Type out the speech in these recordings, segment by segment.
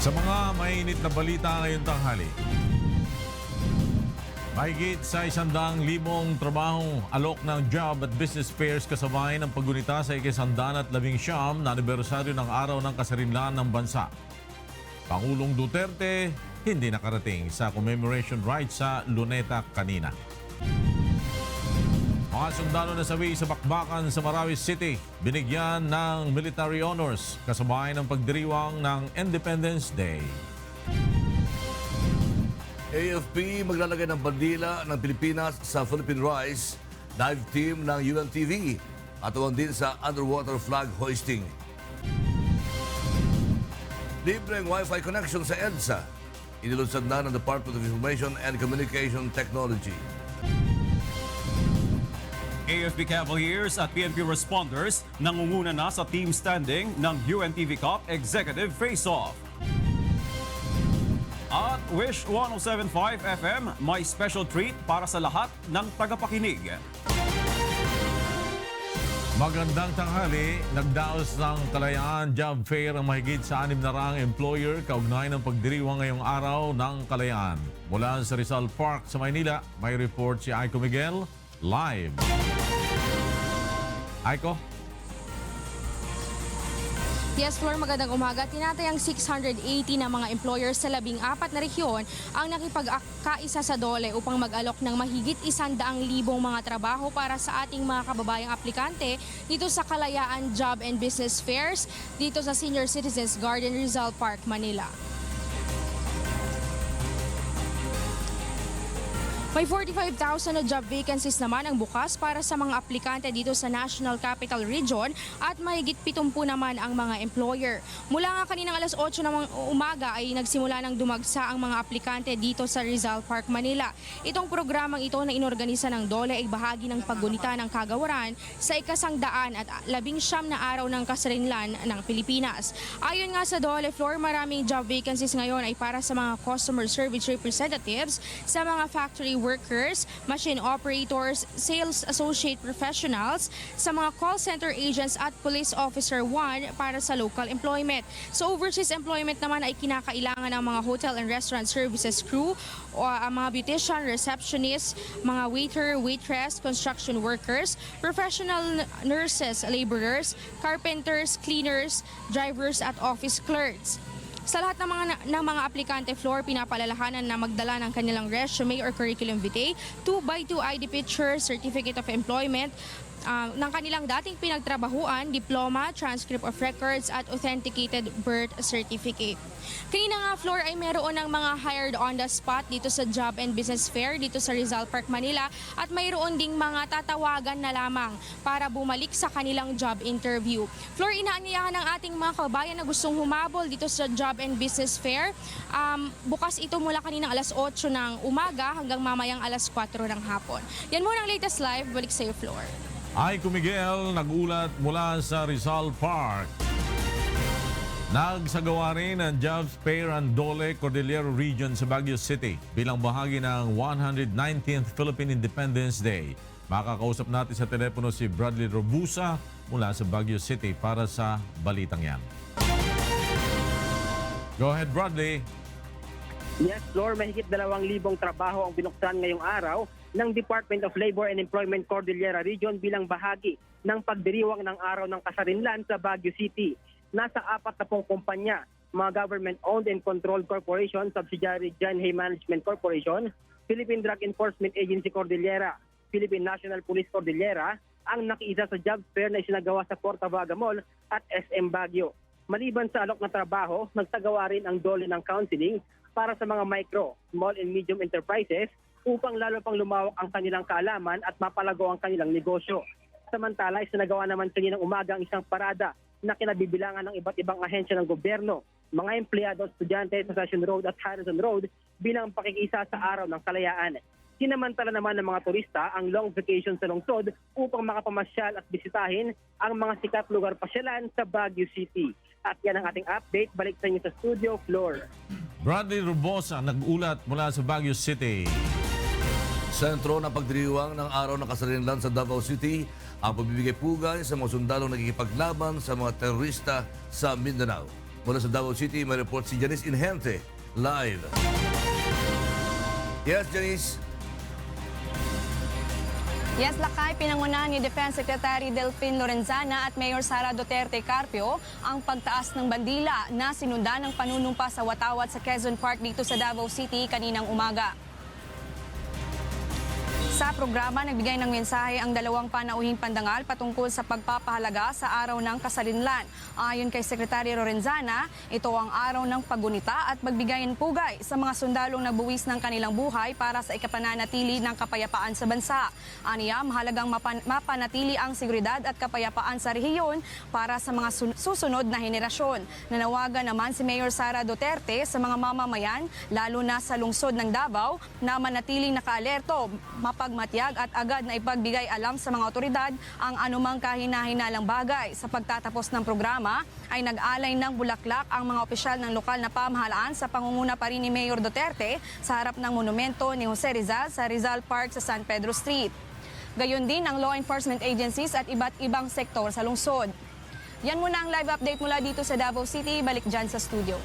Sa mga mainit na balita ngayong tanghali, mahigit sa 100,000 trabahong alok ng job at business fairs kasabay ng paggunita sa ika-119 na anibersaryo ng Araw ng Kasarinlan ng Bansa. Pangulong Duterte hindi nakarating sa commemoration rites sa Luneta kanina. Mga sundalo na sawi sa bakbakan sa Marawi City, binigyan ng military honors kasabay ng pagdiriwang ng Independence Day. AFP maglalagay ng bandila ng Pilipinas sa Philippine Rise dive team ng UNTV at tuwang din sa underwater flag hoisting. Libreng Wi-Fi connection sa EDSA. Inilunsad na ng Department of Information and Communication Technology. AFP Cavaliers at PNP responders nangunguna na sa team standing ng UNTV Cup Executive Face-Off. At Wish 107.5 FM may special treat para sa lahat ng tagapakinig. Magandang tanghali, nagdaos ng Kalayaan Job Fair ang mahigit sa 600 employer kaugnay ng pagdiriwang ngayong araw ng Kalayaan. Mula sa Rizal Park sa Maynila, may report si Aiko Miguel live. Aiko? Yes, Flor, magandang umaga. Tinatayang 680 na mga employers sa 14 na rehiyon ang nakipagkaisa sa DOLE upang mag-alok ng mahigit 100,000 mga trabaho para sa ating mga kababayang aplikante dito sa Kalayaan Job and Business Fairs dito sa Senior Citizens Garden, Rizal Park, Manila. May 45,000 na job vacancies naman ang bukas para sa mga aplikante dito sa National Capital Region at mahigit 70 naman ang mga employer. Mula nga kaninang alas 8 ng umaga ay nagsimula ng dumagsa ang mga aplikante dito sa Rizal Park, Manila. Itong programang ito na inorganisa ng DOLE ay bahagi ng paggunita ng kagawaran sa ika-100 at 19 na araw ng kasarinlan ng Pilipinas. Ayon nga sa DOLE, Floor, maraming job vacancies ngayon ay para sa mga customer service representatives, sa mga factory workers, machine operators, sales associate professionals, sa mga call center agents at police officer 1 para sa local employment. Sa overseas employment naman ay kinakailangan ng mga hotel and restaurant services crew, o mga beautician, receptionist, mga waiter, waitress, construction workers, professional nurses, laborers, carpenters, cleaners, drivers at office clerks. Sa lahat ng mga aplikante, Floor, pinapalalahanan na magdala ng kanilang resume or curriculum vitae, 2x2 ID picture, certificate of employment, ng kanilang dating pinagtrabahuan, diploma, transcript of records at authenticated birth certificate. Kanina nga, Floor, ay meron ng mga hired on the spot dito sa Job and Business Fair dito sa Rizal Park, Manila at mayroon ding mga tatawagan na lamang para bumalik sa kanilang job interview. Floor, inaanyayahan ng ating mga kabayan na gustong humabol dito sa Job and Business Fair. Bukas ito mula kaninang alas 8 ng umaga hanggang mamayang alas 4 ng hapon. Yan muna ang latest live. Balik sa iyo, Floor. Aiko Miguel, nag-ulat mula sa Rizal Park. Nagsagawa rin ang Jobs Fair ang DOLE Cordillera Region sa Baguio City bilang bahagi ng 119th Philippine Independence Day. Makakausap natin sa telepono si Bradley Robusa mula sa Baguio City para sa balitang yan. Go ahead, Bradley. Yes, Lord, mahigit 2,000 trabaho ang binuksan ngayong araw ng Department of Labor and Employment Cordillera Region bilang bahagi ng pagdiriwang ng Araw ng Kasarinlan sa Baguio City. Nasa 40 kumpanya, mga government-owned and controlled corporation, subsidiary John Hay Management Corporation, Philippine Drug Enforcement Agency Cordillera, Philippine National Police Cordillera, ang nakiisa sa job fair na isinagawa sa Portavaga Mall at SM Baguio. Maliban sa alok na trabaho, nagsagawa rin ang DOLE ng counseling para sa mga micro, small and medium enterprises upang lalo pang lumawak ang kanilang kaalaman at mapalago ang kanilang negosyo. Samantala, isinagawa naman kaninang umaga ang isang parada na kinabibilangan ng iba't ibang ahensya ng gobyerno, mga empleyado at estudyante sa Session Road at Harrison Road bilang pakikisa sa Araw ng Kalayaan. Sinamantala naman ng mga turista ang long vacation sa lungsod upang makapamasyal at bisitahin ang mga sikat lugar pasyalan sa Baguio City. At yan ang ating update. Balik sa inyo sa studio floor. Bradley Robusa, nag-ulat mula sa Baguio City. Sentro ng pagdiriwang ng Araw ng Kasarinlan sa Davao City ang pagbibigay pugay sa mga sundalong nagkikipaglaban sa mga terorista sa Mindanao. Mula sa Davao City, may report si Janice Inhente, live. Yes, Janice. Yes, Lakay, pinangunahan ni Defense Secretary Delfin Lorenzana at Mayor Sara Duterte Carpio ang pagtaas ng bandila na sinundan ng panunumpa sa Watawat sa Quezon Park dito sa Davao City kaninang umaga. Sa programa, nagbigay ng mensahe ang dalawang panauhing pandangal patungkol sa pagpapahalaga sa araw ng kasarinlan. Ayon kay Secretary Lorenzana, ito ang araw ng paggunita at magbigayin pugay sa mga sundalong nabuwis ng kanilang buhay para sa ikapananatili ng kapayapaan sa bansa. Aniya, mahalagang mapanatili ang seguridad at kapayapaan sa rehiyon para sa mga susunod na henerasyon. Nanawagan naman si Mayor Sara Duterte sa mga mamamayan, lalo na sa lungsod ng Davao, na manatiling nakaalerto, mapagmatyag at agad na ipagbigay alam sa mga otoridad ang anumang kahina-hinalang bagay. Sa pagtatapos ng programa ay nag-alay ng bulaklak ang mga opisyal ng lokal na pamahalaan sa pangunguna pa rin ni Mayor Duterte sa harap ng monumento ni Jose Rizal sa Rizal Park sa San Pedro Street. Gayon din ang law enforcement agencies at iba't ibang sektor sa lungsod. Yan muna ang live update mula dito sa Davao City. Balik dyan sa studio.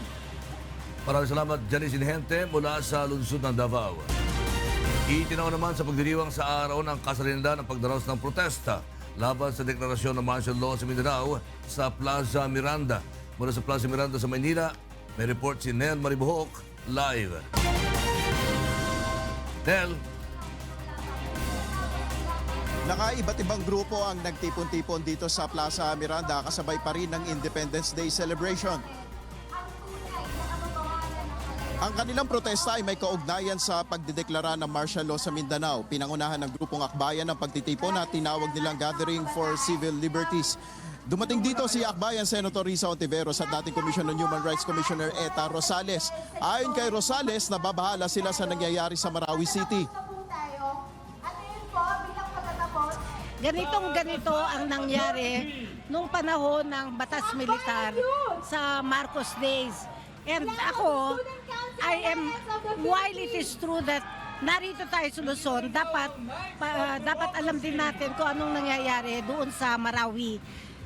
Maraming salamat, Janice Inhente, mula sa lungsod ng Davao. Itinaw naman sa pagdiriwang sa araw ng kasarinlan ng pagdaraos ng protesta laban sa deklarasyon ng martial law sa Mindanao sa Plaza Miranda. Mula sa Plaza Miranda sa Maynila, may report si Nel Maribuhok, live. Nel. Iba't ibang grupo ang nagtipon-tipon dito sa Plaza Miranda kasabay pa rin ng Independence Day celebration. Ang kanilang protesta ay may kaugnayan sa pagdideklara ng martial law sa Mindanao. Pinangunahan ng grupong akbayan ng pagtitipon na tinawag nilang Gathering for Civil Liberties. Dumating dito si Akbayan Senator Risa Ontiveros at dating Commission on Human Rights Commissioner Eta Rosales. Ayon kay Rosales, nababahala sila sa nangyayari sa Marawi City. Ganito ang nangyari nung panahon ng batas militar sa Marcos days. And ako, while it is true that narito tayo sa Luzon, dapat alam din natin kung anong nangyayari doon sa Marawi.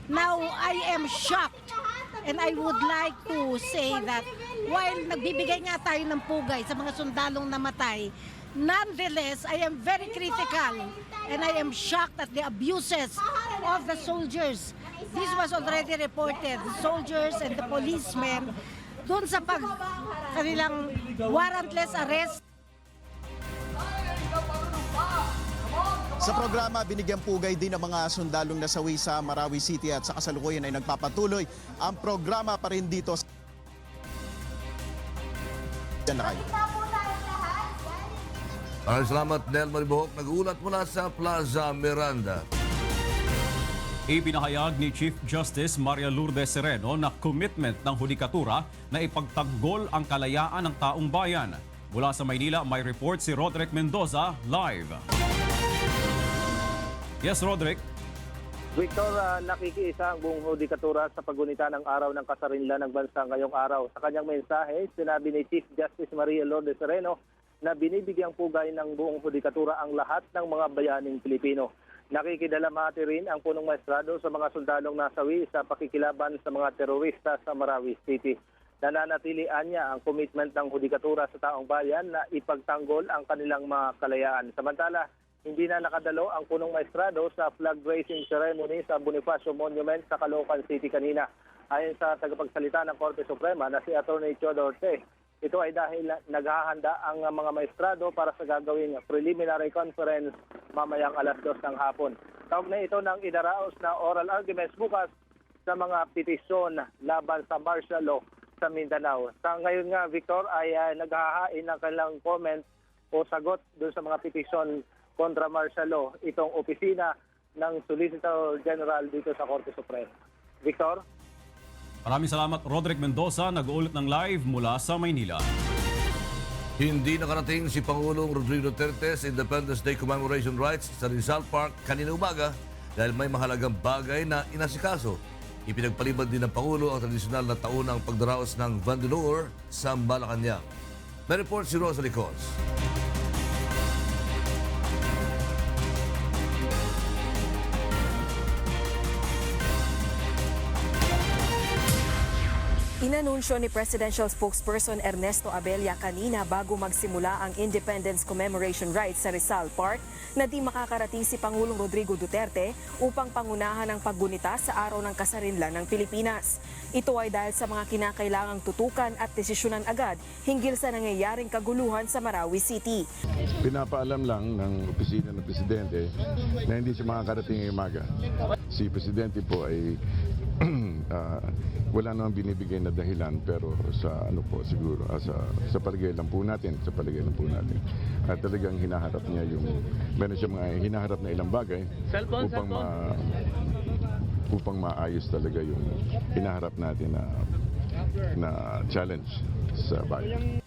Now, I am shocked and I would like to say that while nagbibigay nga tayo ng pugay sa mga sundalong namatay, nonetheless, I am very critical and I am shocked at the abuses of the soldiers. This was already reported. The soldiers and the policemen doon sa kanilang warrantless arrest. Sa programa, binigyang pugay din ang mga sundalong nasawi sa Marawi City at sa kasalukuyan ay nagpapatuloy ang programa pa rin dito. Diyan na kayo. Maraming salamat, Nel Maribuhok. Nag-uulat mula sa Plaza Miranda. Ipinahayag ni Chief Justice Maria Lourdes Sereno na commitment ng hudikatura na ipagtanggol ang kalayaan ng taong bayan. Mula sa Maynila, may report si Roderick Mendoza, live. Yes, Roderick. Victor, nakikiisa ang buong hudikatura sa paggunita ng araw ng kasarinlan ng bansa ngayong araw. Sa kanyang mensahe, sinabi ni Chief Justice Maria Lourdes Sereno na binibigyang pugay ng buong hudikatura ang lahat ng mga bayaning Pilipino. Nakikidalamhati rin ang punong maestrado sa mga sundalong nasawi sa pakikilaban sa mga terorista sa Marawi City. Nananatilian niya ang commitment ng hudikatura sa taong bayan na ipagtanggol ang kanilang mga kalayaan. Samantala, hindi na nakadalo ang punong maestrado sa flag raising ceremony sa Bonifacio Monument sa Caloocan City kanina. Ayon sa tagapagsalita ng Korte Suprema na si Atty. Teodoro Te, ito ay dahil naghahanda ang mga maestrado para sa gagawing preliminary conference mamayang alas 2 ng hapon. Kaugnay ito ng idaraos na oral arguments bukas sa mga petisyon laban sa martial law sa Mindanao. Sa ngayon nga, Victor, ay naghahain ng kanilang comment o sagot doon sa mga petisyon kontra martial law itong opisina ng Solicitor General dito sa Korte Suprema. Victor? Maraming salamat, Roderick Mendoza, nag-uulat ng live mula sa Maynila. Hindi nakarating si Pangulong Rodrigo Duterte sa Independence Day Commemoration Rites sa Rizal Park kanina umaga dahil may mahalagang bagay na inasikaso. Ipinagpalibad din ng Pangulo ang tradisyonal na taunang pagdaraos ng Vandelor sa Malacanang. May report si Rosalie Cos. Inanunsyo ni Presidential Spokesperson Ernesto Abella kanina bago magsimula ang Independence Commemoration Rites sa Rizal Park na di makakarating si Pangulong Rodrigo Duterte upang pangunahan ang paggunita sa Araw ng Kasarinlan ng Pilipinas. Ito ay dahil sa mga kinakailangang tutukan at desisyonan agad hinggil sa nangyayaring kaguluhan sa Marawi City. Pinapaalam lang ng opisina ng Presidente na hindi siya makakarating ngayong umaga. Si Presidente po ay wala namang binibigay na dahilan, pero sa ano po siguro sa palagay lang po natin, at talagang hinaharap niya meron siya mga hinaharap na ilang bagay upang maayos talaga yung hinaharap natin na challenge sa bayan.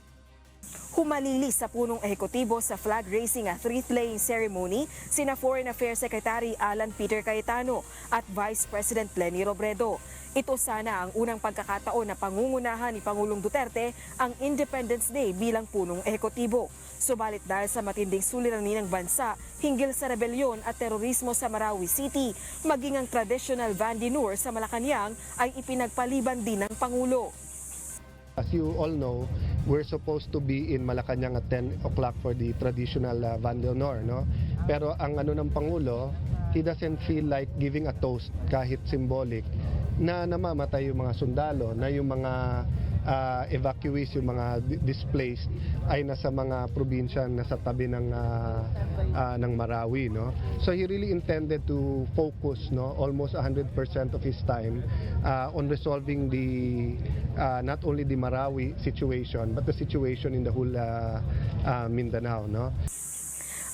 Humalili sa punong ehekutibo sa flag raising at wreath-laying ceremony sina Foreign Affairs Secretary Alan Peter Cayetano at Vice President Leni Robredo. Ito sana ang unang pagkakataon na pangungunahan ni Pangulong Duterte ang Independence Day bilang punong ehekutibo. Subalit dahil sa matinding suliranin ng bansa hinggil sa rebelyon at terorismo sa Marawi City, maging ang traditional Vande Noor sa Malacanang ay ipinagpaliban din ng Pangulo. As you all know, we're supposed to be in Malacanang at 10 o'clock for the traditional Vande Noor, no? Pero ang ng Pangulo, he doesn't feel like giving a toast kahit symbolic na namamatay yung mga sundalo, na yung mga evacuees, yung mga displaced ay nasa mga probinsya nasa tabi ng Marawi, no? So he really intended to focus, no, almost 100% of his time on resolving the not only the Marawi situation but the situation in the whole Mindanao, no?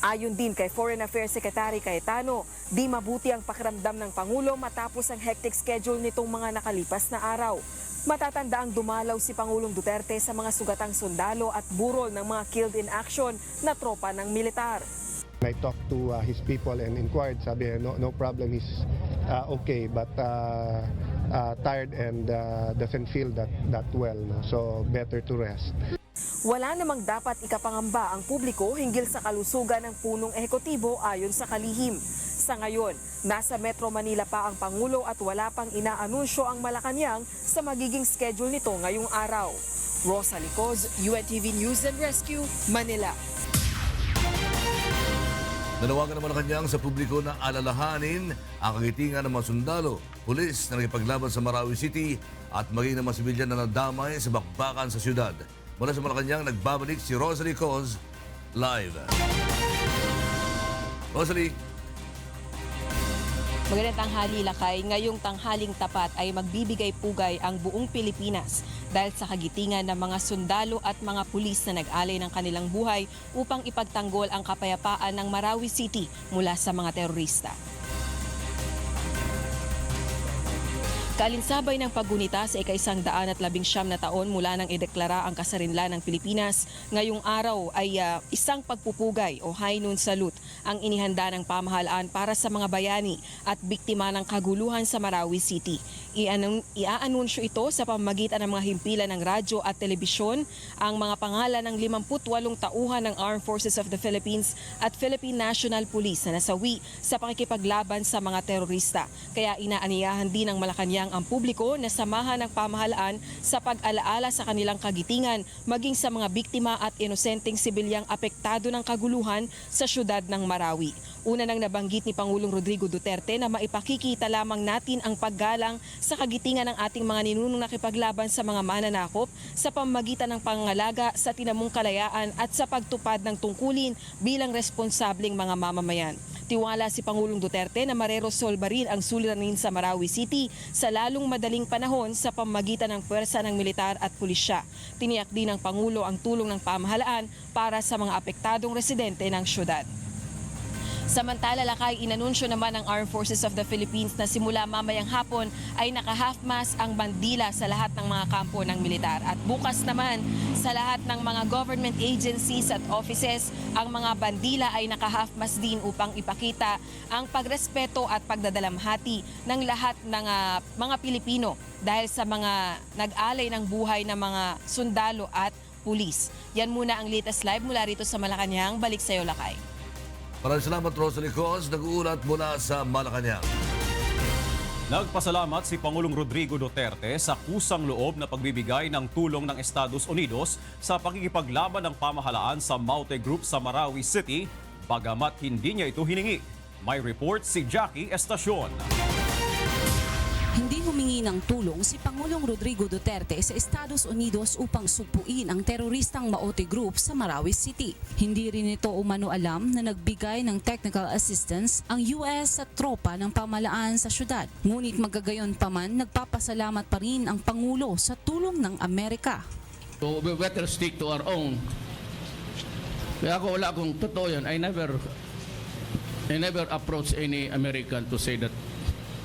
Ayon din kay Foreign Affairs Secretary Cayetano, di mabuti ang pakiramdam ng Pangulo matapos ang hectic schedule nitong mga nakalipas na araw. Matatanda ang dumalaw si Pangulong Duterte sa mga sugatang sundalo at burol ng mga killed in action na tropa ng militar. I talked to his people and inquired, sabi no problem, he's okay, but tired and doesn't feel that well, no? So better to rest. Wala namang dapat ikapangamba ang publiko hinggil sa kalusugan ng punong ehekutibo ayon sa kalihim. Sa ngayon, nasa Metro Manila pa ang Pangulo at wala pang inaanunsyo ang Malacanang sa magiging schedule nito ngayong araw. Rosa Licoz, UNTV News and Rescue, Manila. Nanawagan naman Malacanang sa publiko na alalahanin ang kagitingan ng mga sundalo, pulis na nagipaglaban sa Marawi City at maging ng mga sibilyan na nadamay sa bakbakan sa syudad. Mula sa Malacanang, nagbabalik si Rosalie Coz live. Rosalie. Magandang tanghali, Lakay. Ngayong tanghaling tapat ay magbibigay pugay ang buong Pilipinas dahil sa kagitingan ng mga sundalo at mga pulis na nag-alay ng kanilang buhay upang ipagtanggol ang kapayapaan ng Marawi City mula sa mga terorista. Kaalinsabay ng paggunita sa ika-119 na taon mula nang ideklara ang kasarinlan ng Pilipinas, ngayong araw ay isang pagpupugay o high noon salute ang inihanda ng pamahalaan para sa mga bayani at biktima ng kaguluhan sa Marawi City. Iaanunsyo ito sa pamamagitan ng mga himpilan ng radyo at telebisyon ang mga pangalan ng 58 tauhan ng Armed Forces of the Philippines at Philippine National Police na nasawi sa pakikipaglaban sa mga terorista. Kaya inaaniyahan din ng Malacanang ang publiko na samahan ng pamahalaan sa pag-alaala sa kanilang kagitingan maging sa mga biktima at inosenteng sibilyang apektado ng kaguluhan sa syudad ng Marawi. Una nang nabanggit ni Pangulong Rodrigo Duterte na maipakikita lamang natin ang paggalang sa kagitingan ng ating mga ninunong nakipaglaban sa mga mananakop sa pamamagitan ng pangangalaga sa tinamong kalayaan at sa pagtupad ng tungkulin bilang responsableng mga mamamayan. Tiwala si Pangulong Duterte na mareresolba rin ang suliranin sa Marawi City sa lalong madaling panahon sa pamamagitan ng puwersa ng militar at pulisya. Tiniyak din ng Pangulo ang tulong ng pamahalaan para sa mga apektadong residente ng syudad. Samantala, Lakay, inanunsyo naman ng Armed Forces of the Philippines na simula mamayang hapon ay naka-half-mast ang bandila sa lahat ng mga kampo ng militar. At bukas naman sa lahat ng mga government agencies at offices, ang mga bandila ay naka-half-mast din upang ipakita ang pagrespeto at pagdadalamhati ng lahat ng mga Pilipino dahil sa mga nag-alay ng buhay ng mga sundalo at pulis. Yan muna ang latest live mula rito sa Malacanang. Balik sa iyo, Lakay. Maraming salamat, Rosalie Coz. Nag-uulat mula sa Malacanang. Nagpasalamat si Pangulong Rodrigo Duterte sa kusang loob na pagbibigay ng tulong ng Estados Unidos sa pakikipaglaban ng pamahalaan sa Maute Group sa Marawi City, bagamat hindi niya ito hiningi. May report si Jackie Estacion. Hindi humingi ng tulong si Pangulong Rodrigo Duterte sa Estados Unidos upang supuin ang teroristang Maute Group sa Marawi City. Hindi rin ito umano alam na nagbigay ng technical assistance ang US sa tropa ng pamahalaan sa syudad. Ngunit magagayon pa man, nagpapasalamat pa rin ang Pangulo sa tulong ng Amerika. So we better stick to our own. Kaya ako wala akong totoo yan. I never approach any American to say that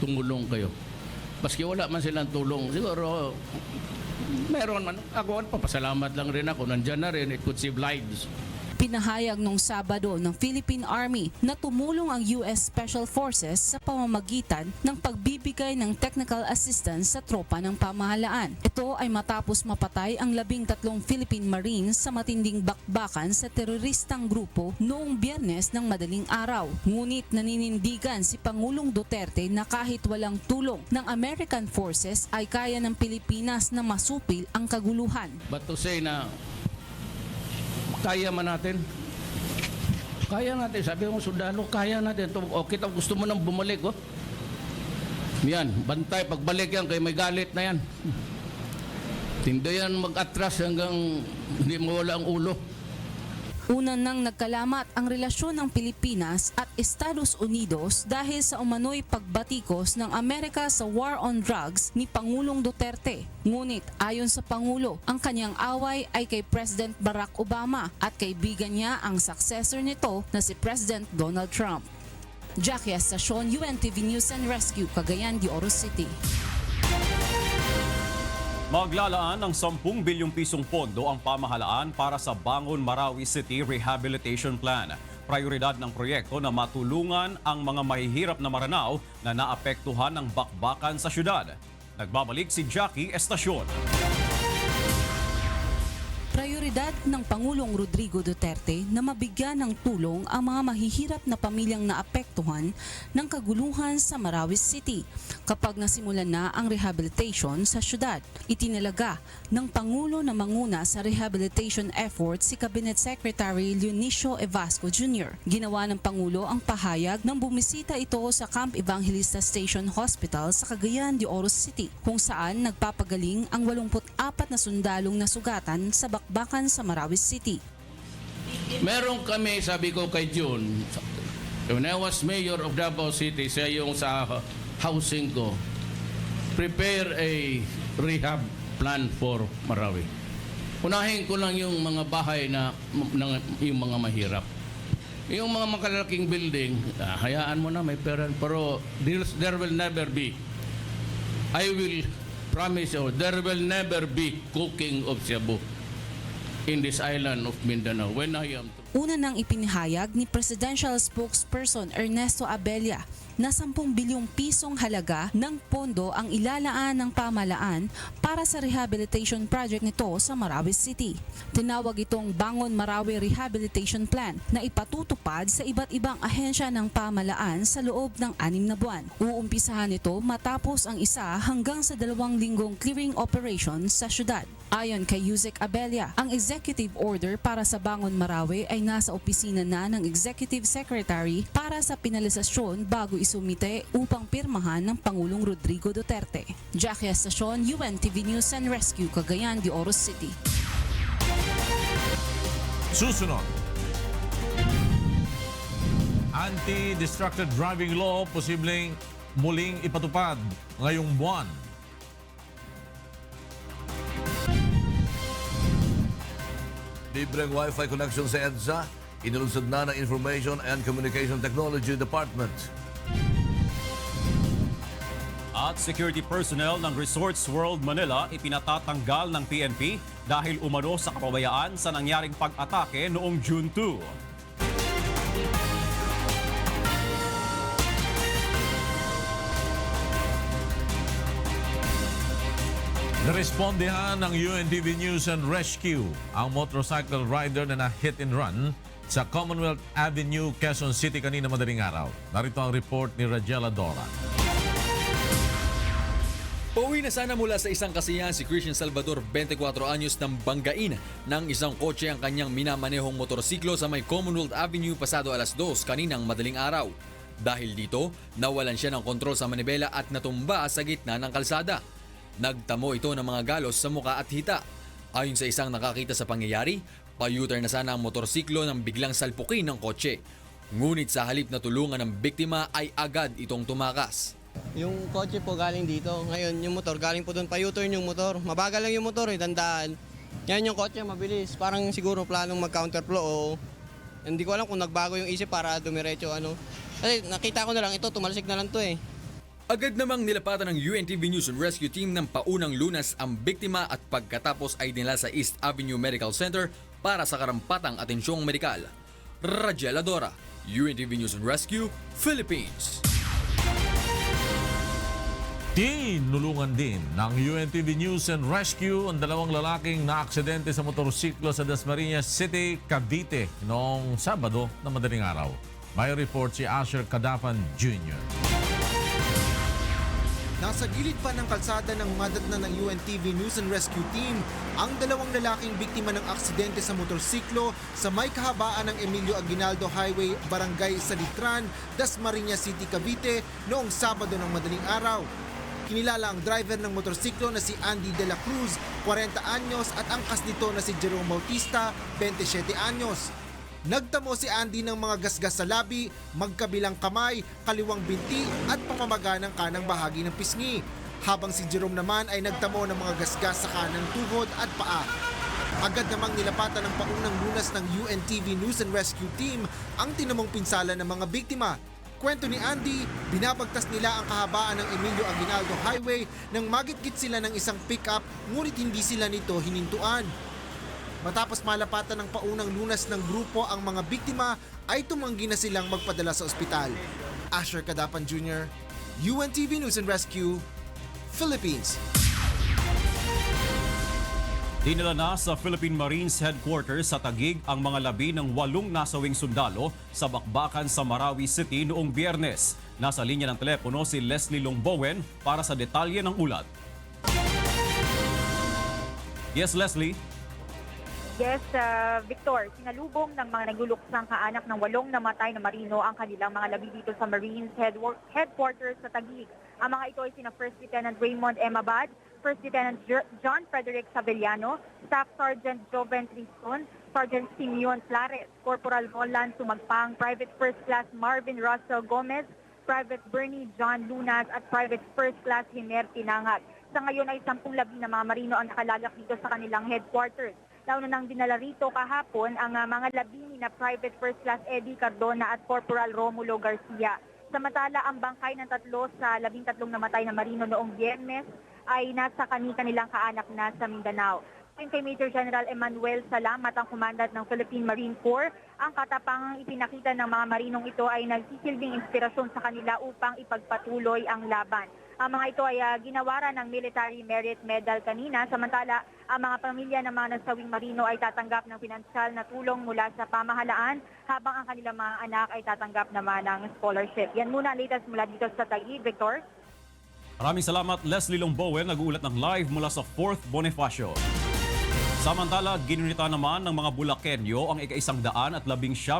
tumulong kayo. Baski wala man silang tulong, siguro meron man. Ako, papasalamat lang rin ako. Nandyan na rin, it could save lives. Pinahayag nung Sabado ng Philippine Army na tumulong ang US Special Forces sa pamamagitan ng pagbibigay ng technical assistance sa tropa ng pamahalaan. Ito ay matapos mapatay ang 13 Philippine Marines sa matinding bakbakan sa teroristang grupo noong Biyernes ng madaling araw. Ngunit naninindigan si Pangulong Duterte na kahit walang tulong ng American Forces ay kaya ng Pilipinas na masupil ang kaguluhan. But to say na kaya man natin. Kaya natin. Sabi ko, sundalo, kaya natin. O kita, gusto mo nang bumalik, oh. Yan, bantay. Pagbalik yan, kay may galit na yan. Hindi yan mag-atras hanggang hindi mawala ang ulo. Una nang nagkalamat ang relasyon ng Pilipinas at Estados Unidos dahil sa umano'y pagbatikos ng Amerika sa war on drugs ni Pangulong Duterte. Ngunit ayon sa Pangulo, ang kanyang away ay kay President Barack Obama at kaibigan niya ang successor nito na si President Donald Trump. Jackie Estacion, UNTV News and Rescue, Cagayan de Oro City. Maglalaan ng 10 bilyong pisong pondo ang pamahalaan para sa Bangon Marawi City Rehabilitation Plan. Prioridad ng proyekto na matulungan ang mga mahihirap na Maranao na naapektuhan ng bakbakan sa syudad. Nagbabalik si Jackie Estacion. Prioridad ng Pangulong Rodrigo Duterte na mabigyan ng tulong ang mga mahihirap na pamilyang naapektuhan ng kaguluhan sa Marawi City kapag nasimulan na ang rehabilitation sa syudad. Itinalaga ng Pangulo na manguna sa rehabilitation effort si Cabinet Secretary Leonicio Evasco Jr. Ginawa ng Pangulo ang pahayag nang bumisita ito sa Camp Evangelista Station Hospital sa Cagayan de Oro City kung saan nagpapagaling ang 84 na sundalong nasugatan sa bakbakan sa Marawi City. Meron kami, sabi ko kay June, when I was mayor of Davao City, siya yung sa housing ko, prepare a rehab plan for Marawi. Unahin ko lang yung mga bahay na yung mga mahirap. Yung mga makalalaking building, hayaan mo na, may pera. Pero there will never be, I will promise you, there will never be cooking of shabu in this island of Mindanao when I am. Una nang ipinahayag ni Presidential Spokesperson Ernesto Abella na 10 bilyong pisong halaga ng pondo ang ilalaan ng pamahalaan para sa rehabilitation project nito sa Marawi City. Tinawag itong Bangon Marawi Rehabilitation Plan na ipatutupad sa iba't ibang ahensya ng pamahalaan sa loob ng 6 na buwan. Uumpisahan ito matapos ang 1 hanggang sa 2 linggong clearing operation sa syudad. Ayon kay Yusek Abella, ang executive order para sa Bangon Marawi ay nasa opisina na ng Executive Secretary para sa pinalisasyon bago isumite upang pirmahan ng Pangulong Rodrigo Duterte. Jackie Estacion, UNTV News and Rescue, Cagayan de Oro City. Susunod. Anti-distracted driving law posibleng muling ipatupad ngayong buwan. Libreng Wi-Fi connection sa EDSA, inilunsad na ng Information and Communication Technology Department. At security personnel ng Resorts World Manila ipinatatanggal ng PNP dahil umano sa kapabayaan sa nangyaring pag-atake noong June 2. Narespondehan ng UNTV News and Rescue ang motorcycle rider na na-hit and run sa Commonwealth Avenue, Quezon City kanina madaling araw. Narito ang report ni Rajela Dora. Pauwi na sana mula sa isang kasiyahan si Christian Salvador, 24 anyos, ng banggain ng isang kotse ang kanyang minamanehong motorsiklo sa may Commonwealth Avenue pasado alas 2 kaninang madaling araw. Dahil dito, nawalan siya ng kontrol sa manibela at natumba sa gitna ng kalsada. Nagtamo ito ng mga galos sa muka at hita. Ayon sa isang nakakita sa pangyayari, pa-U-turn na sana ang motorsiklo nang biglang salpukin ng kotse. Ngunit sa halip na tulungan ng biktima ay agad itong tumakas. Yung kotse po galing dito, ngayon yung motor galing po doon, pa-U-turn yung motor. Mabagal lang yung motor, dandaan. Yan yung kotse, mabilis. Parang siguro planong mag-counterflow o hindi ko alam kung nagbago yung isip para dumiretso ano. Kasi nakita ko na lang ito, tumalsik na lang to eh. Agad namang nilapatan ng UNTV News and Rescue Team ng paunang Lunas ang biktima at pagkatapos ay dinala sa East Avenue Medical Center para sa karampatang atensyong medikal. Rajel Adora, UNTV News and Rescue, Philippines. Tinulungan din ng UNTV News and Rescue ang dalawang lalaking naaksidente sa motorsiklo sa Dasmariñas City, Cavite noong Sabado na madaling araw. May report si Asher Cadapan Jr. Nasa gilid pa ng kalsada ng madatna ng UNTV News and Rescue Team ang dalawang lalaking biktima ng aksidente sa motorsiklo sa may kahabaan ng Emilio Aguinaldo Highway, Barangay Salitran, Dasmariñas City, Cavite noong Sabado ng madaling araw. Kinilala ang driver ng motorsiklo na si Andy De La Cruz, 40 anyos, at ang angkas nito na si Jerome Bautista, 27 anyos. Nagtamo si Andy ng mga gasgas sa labi, magkabilang kamay, kaliwang binti at pamamaga ng kanang bahagi ng pisngi. Habang si Jerome naman ay nagtamo ng mga gasgas sa kanang tuhod at paa. Agad namang nilapatan ng paunang Lunas ng UNTV News and Rescue Team ang tinamong pinsala ng mga biktima. Kwento ni Andy, binabagtas nila ang kahabaan ng Emilio Aguinaldo Highway nang magitgit sila ng isang pick-up ngunit hindi sila nito hinintuan. Matapos malapatan ng paunang Lunas ng grupo ang mga biktima ay tumanggi na silang magpadala sa ospital. Asher Cadapan Jr., UNTV News and Rescue, Philippines. Dinala na sa Philippine Marines Headquarters sa Taguig ang mga labi ng 8 nasawing sundalo sa bakbakan sa Marawi City noong Biyernes. Nasa linya ng telepono si Leslie Longbowen para sa detalye ng ulat. Yes, Leslie. Yes, Victor, sinalubong ng mga nagluluksang kaanak ng 8 namatay na marino ang kanilang mga labi dito sa Marines Headquarters sa Taguig. Ang mga ito ay sina First Lieutenant Raymond M. Abad, First Lieutenant John Frederick Sabellano, Staff Sergeant Joven Triston, Sergeant Simeon Clares, Corporal Roland Sumagpang, Private First Class Marvin Russell Gomez, Private Bernie John Lunas at Private First Class Hiner Tinangat. Sa ngayon ay 10 labi na mga marino ang nakalalak dito sa kanilang headquarters. Nauna nang dinala rito kahapon ang mga labi ni na Private First Class Eddie Cardona at Corporal Romulo Garcia. Samantala, ang bangkay ng 3 sa 13 namatay na marino noong Biyernes ay nasa kanilang kaanak na sa Mindanao. Ayon kay Major General Emmanuel Salamat, ang Commandant ng Philippine Marine Corps, ang katapangang ipinakita ng mga marinong ito ay nagsisilbing inspirasyon sa kanila upang ipagpatuloy ang laban. Ang mga ito ay ginawaran ng Military Merit Medal kanina, samantala ang mga pamilya ng mga nasawing marino ay tatanggap ng pinansyal na tulong mula sa pamahalaan habang ang kanilang mga anak ay tatanggap naman ng scholarship. Yan muna ang latest mula dito sa Taguig, Victor. Maraming salamat, Leslie Longbowen, nag-uulat ng live mula sa 4th Bonifacio. Samantala, ginunita naman ng mga Bulakenyo ang ika-119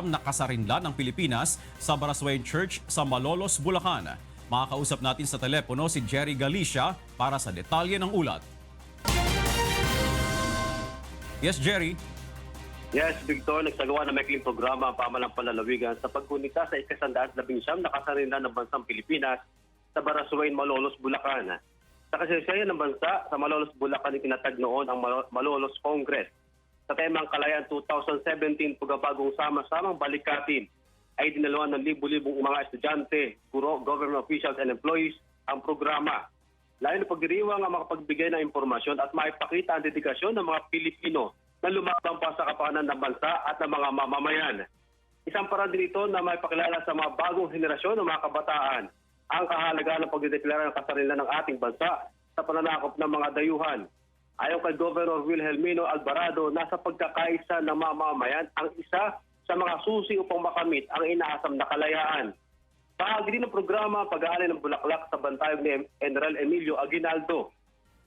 na kasarinlan ng Pilipinas sa Baraswain Church sa Malolos, Bulacan. Makakausap natin sa telepono si Jerry Galicia para sa detalye ng ulat. Yes, Jerry. Yes, Victor, nagsagawa ng maikling programa ang pamahalang panlalawigan sa paggunita sa ika-119 na kasarinlan ng bansang Pilipinas sa Baraswain, Malolos, Bulacan. Sa kasaysayan ng bansa, sa Malolos, Bulacan itinatag noon ang Malolos Congress. Sa temang Kalayaan 2017, pagabagong sama-samang balikatin ay dinaluhan ng libu-libong mga estudyante, guro, government officials and employees ang programa. Layo na pagdiriwang ang makapagbigay ng impormasyon at maipakita ang dedikasyon ng mga Pilipino na lumabang pa sa kapakanan ng bansa at ng mga mamamayan. Isang paraan din ito na maipakilala sa mga bagong henerasyon ng mga kabataan ang kahalagaan ng pagdedeklara ng kasarinlan ng ating bansa sa pananakop ng mga dayuhan. Ayon kay Governor Wilhelmino Alvarado, nasa pagkakaisa ng mamamayan ang isa sa mga susi upang makamit ang inaasam na kalayaan. Bahagi din ng programa pag-aalay ng bulaklak sa bantayog ni General Emilio Aguinaldo.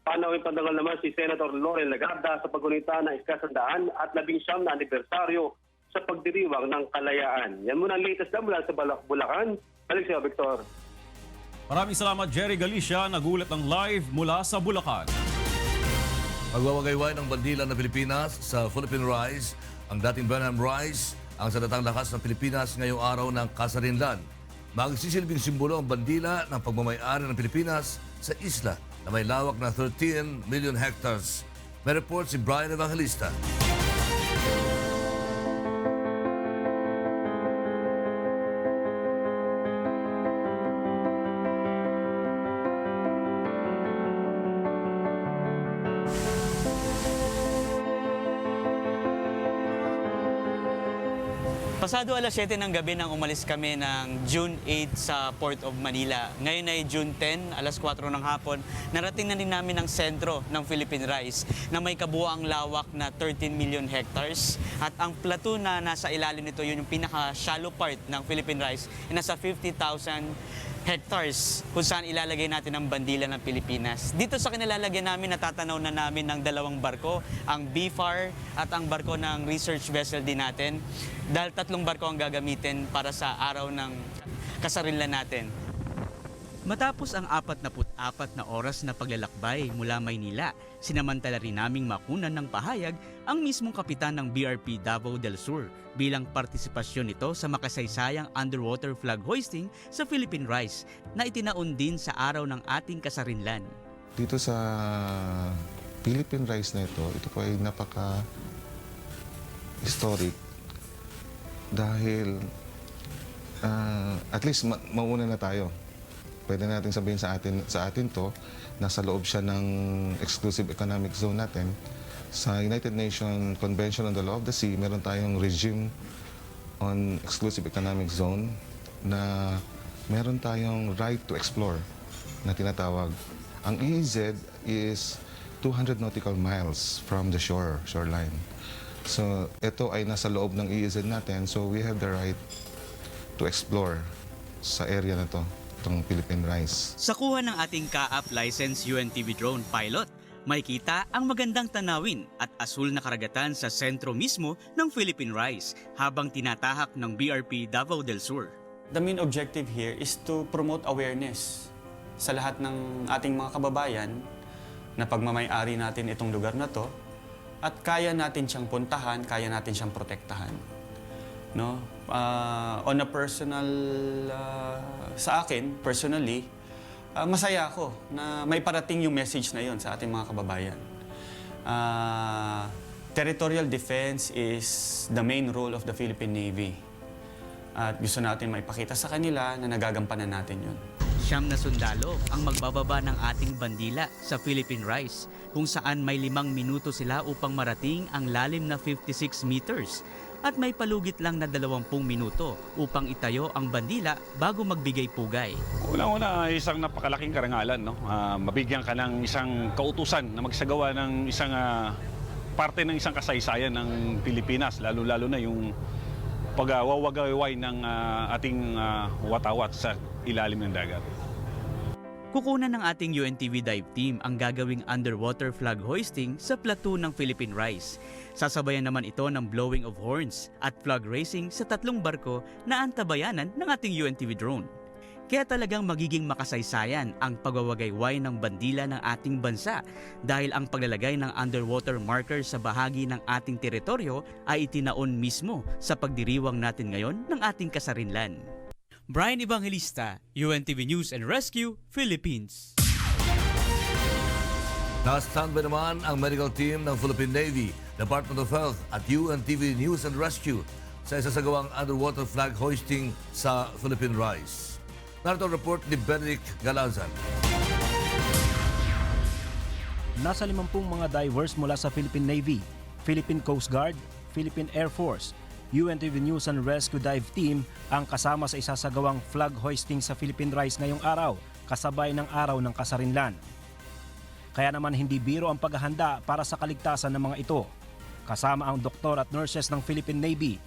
Panawin pandangal naman si Senator Loren Legarda sa paggunita ng ika-100 at 19 na anibersaryo sa pagdiriwang ng kalayaan. Yan muna ang latest na mula sa Bulacan. Balik sa Victor. Maraming salamat Jerry Galicia, nagulat ng live mula sa Bulacan. Magwawagayway ng bandila ng Pilipinas sa Philippine Rise, ang dating Benham Rise, ang sadatang lakas ng Pilipinas ngayong araw ng Kasarinlan. Magsisilbing simbolo ang bandila ng pagmamayari ng Pilipinas sa isla na may lawak na 13 million hectares. May report si Brian Evangelista. Pasado alas 7 ng gabi nang umalis kami ng June 8 sa Port of Manila. Ngayon ay June 10, alas 4 ng hapon, narating na din namin ang sentro ng Philippine Rise na may kabuuang lawak na 13 million hectares. At ang plateau na nasa ilalim nito, yun yung pinaka-shallow part ng Philippine Rise, ay nasa 50,000 hectares kung saan ilalagay natin ang bandila ng Pilipinas. Dito sa kinilalagyan namin, natatanaw na namin ng dalawang barko, ang BFAR at ang barko ng research vessel din natin. Dahil 3 barko ang gagamitin para sa araw ng kasarinlan natin. Matapos ang 44 na oras na paglalakbay mula Maynila, sinamantala rin naming makunan ng pahayag ang mismong kapitan ng BRP Davao del Sur bilang partisipasyon nito sa makasaysayang underwater flag hoisting sa Philippine Rise na itinaon din sa araw ng ating kasarinlan. Dito sa Philippine Rise na ito po ay napaka-historic dahil at least mauna na tayo. Pwede natin sabihin sa atin to, nasa loob siya ng exclusive economic zone natin. Sa United Nations Convention on the Law of the Sea, meron tayong regime on exclusive economic zone na meron tayong right to explore na tinatawag. Ang EEZ is 200 nautical miles from the shoreline. So ito ay nasa loob ng EEZ natin, so we have the right to explore sa area na to. Philippine Rise. Sa kuha ng ating ka-up license UNTV drone pilot, makikita ang magandang tanawin at asul na karagatan sa sentro mismo ng Philippine Rise habang tinatahak ng BRP Davao del Sur. The main objective here is to promote awareness sa lahat ng ating mga kababayan na pagmamay-ari natin itong lugar na to at kaya natin siyang puntahan, kaya natin siyang protektahan. No? On a personal, sa akin, personally, masaya ako na may parating yung message na yon sa ating mga kababayan. Territorial defense is the main role of the Philippine Navy. At gusto natin maipakita sa kanila na nagagampanan natin yun. Siyam na sundalo ang magbababa ng ating bandila sa Philippine Rise kung saan may 5 minuto sila upang marating ang lalim na 56 meters. At may palugit lang na 20 minuto upang itayo ang bandila bago magbigay pugay. Unang-una, isang napakalaking karangalan, no? Mabigyan ka ng isang kautusan na magsagawa ng isang parte ng isang kasaysayan ng Pilipinas, lalo-lalo na yung pagwawagayway ng ating watawat sa ilalim ng dagat. Kukunan ng ating UNTV dive team ang gagawing underwater flag hoisting sa plateau ng Philippine Rise. Sasabayan naman ito ng blowing of horns at flag raising sa 3 barko na antabayanan ng ating UNTV drone. Kaya talagang magiging makasaysayan ang pagwawagayway ng bandila ng ating bansa dahil ang paglalagay ng underwater marker sa bahagi ng ating teritoryo ay itinaon mismo sa pagdiriwang natin ngayon ng ating kasarinlan. Brian Evangelista, UNTV News and Rescue, Philippines. Na-standby naman ang medical team ng Philippine Navy, Department of Health at UNTV News and Rescue sa isasagawang underwater flag hoisting sa Philippine Rise. Narito ang report ni Benedict Galazan. Nasa 50 mga divers mula sa Philippine Navy, Philippine Coast Guard, Philippine Air Force, UNTV News and Rescue Dive Team ang kasama sa isasagawang flag hoisting sa Philippine Rise ngayong araw, kasabay ng araw ng kasarinlan. Kaya naman hindi biro ang paghahanda para sa kaligtasan ng mga ito. Kasama ang doktor at nurses ng Philippine Navy.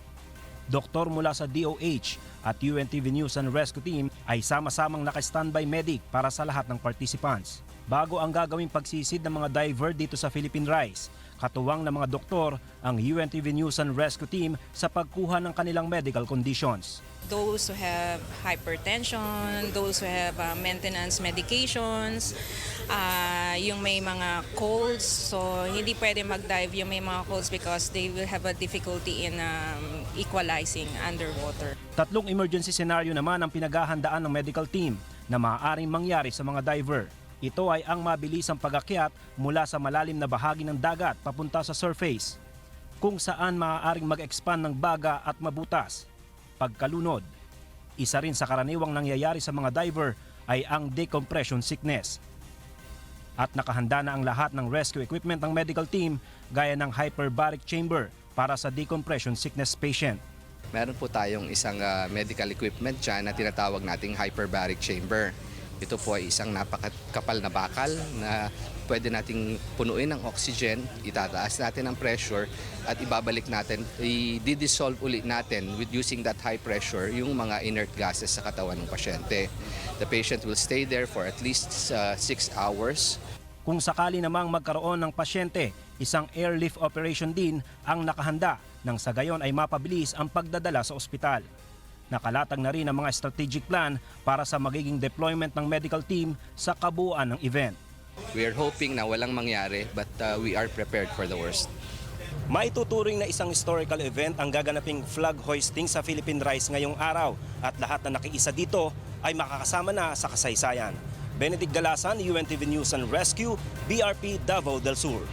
doktor mula sa DOH at UNTV News and Rescue Team ay sama-samang naka-standby medic para sa lahat ng participants. Bago ang gagawing pagsisid ng mga diver dito sa Philippine Rise, katuwang ng mga doktor ang UNTV News and Rescue Team sa pagkuha ng kanilang medical conditions. Those who have hypertension, those who have maintenance medications, yung may mga colds, so hindi pwede mag-dive yung may mga colds because they will have a difficulty in equalizing underwater. 3 emergency scenario naman ang pinaghahandaan ng medical team na maaaring mangyari sa mga diver. Ito ay ang mabilisang pag-akyat mula sa malalim na bahagi ng dagat papunta sa surface, kung saan maaaring mag-expand ng baga at mabutas. Pagkalunod, isa rin sa karaniwang nangyayari sa mga diver ay ang decompression sickness. At nakahanda na ang lahat ng rescue equipment ng medical team gaya ng hyperbaric chamber para sa decompression sickness patient. Meron po tayong isang medical equipment dyan na tinatawag nating hyperbaric chamber. Ito po ay isang napakakapal na bakal na pwede nating punuin ng oxygen, itataas natin ang pressure at ibabalik natin, i-dissolve ulit natin with using that high pressure yung mga inert gases sa katawan ng pasyente. The patient will stay there for at least 6 hours. Kung sakali namang magkaroon ng pasyente, isang airlift operation din ang nakahanda nang sa gayon ay mapabilis ang pagdadala sa ospital. Nakalatag na rin ang mga strategic plan para sa magiging deployment ng medical team sa kabuuan ng event. We are hoping na walang mangyari but we are prepared for the worst. Maituturing na isang historical event ang gaganaping flag hoisting sa Philippine Rise ngayong araw at lahat na nakiisa dito ay makakasama na sa kasaysayan. Benedict Galasan, UNTV News and Rescue, BRP Davao del Sur.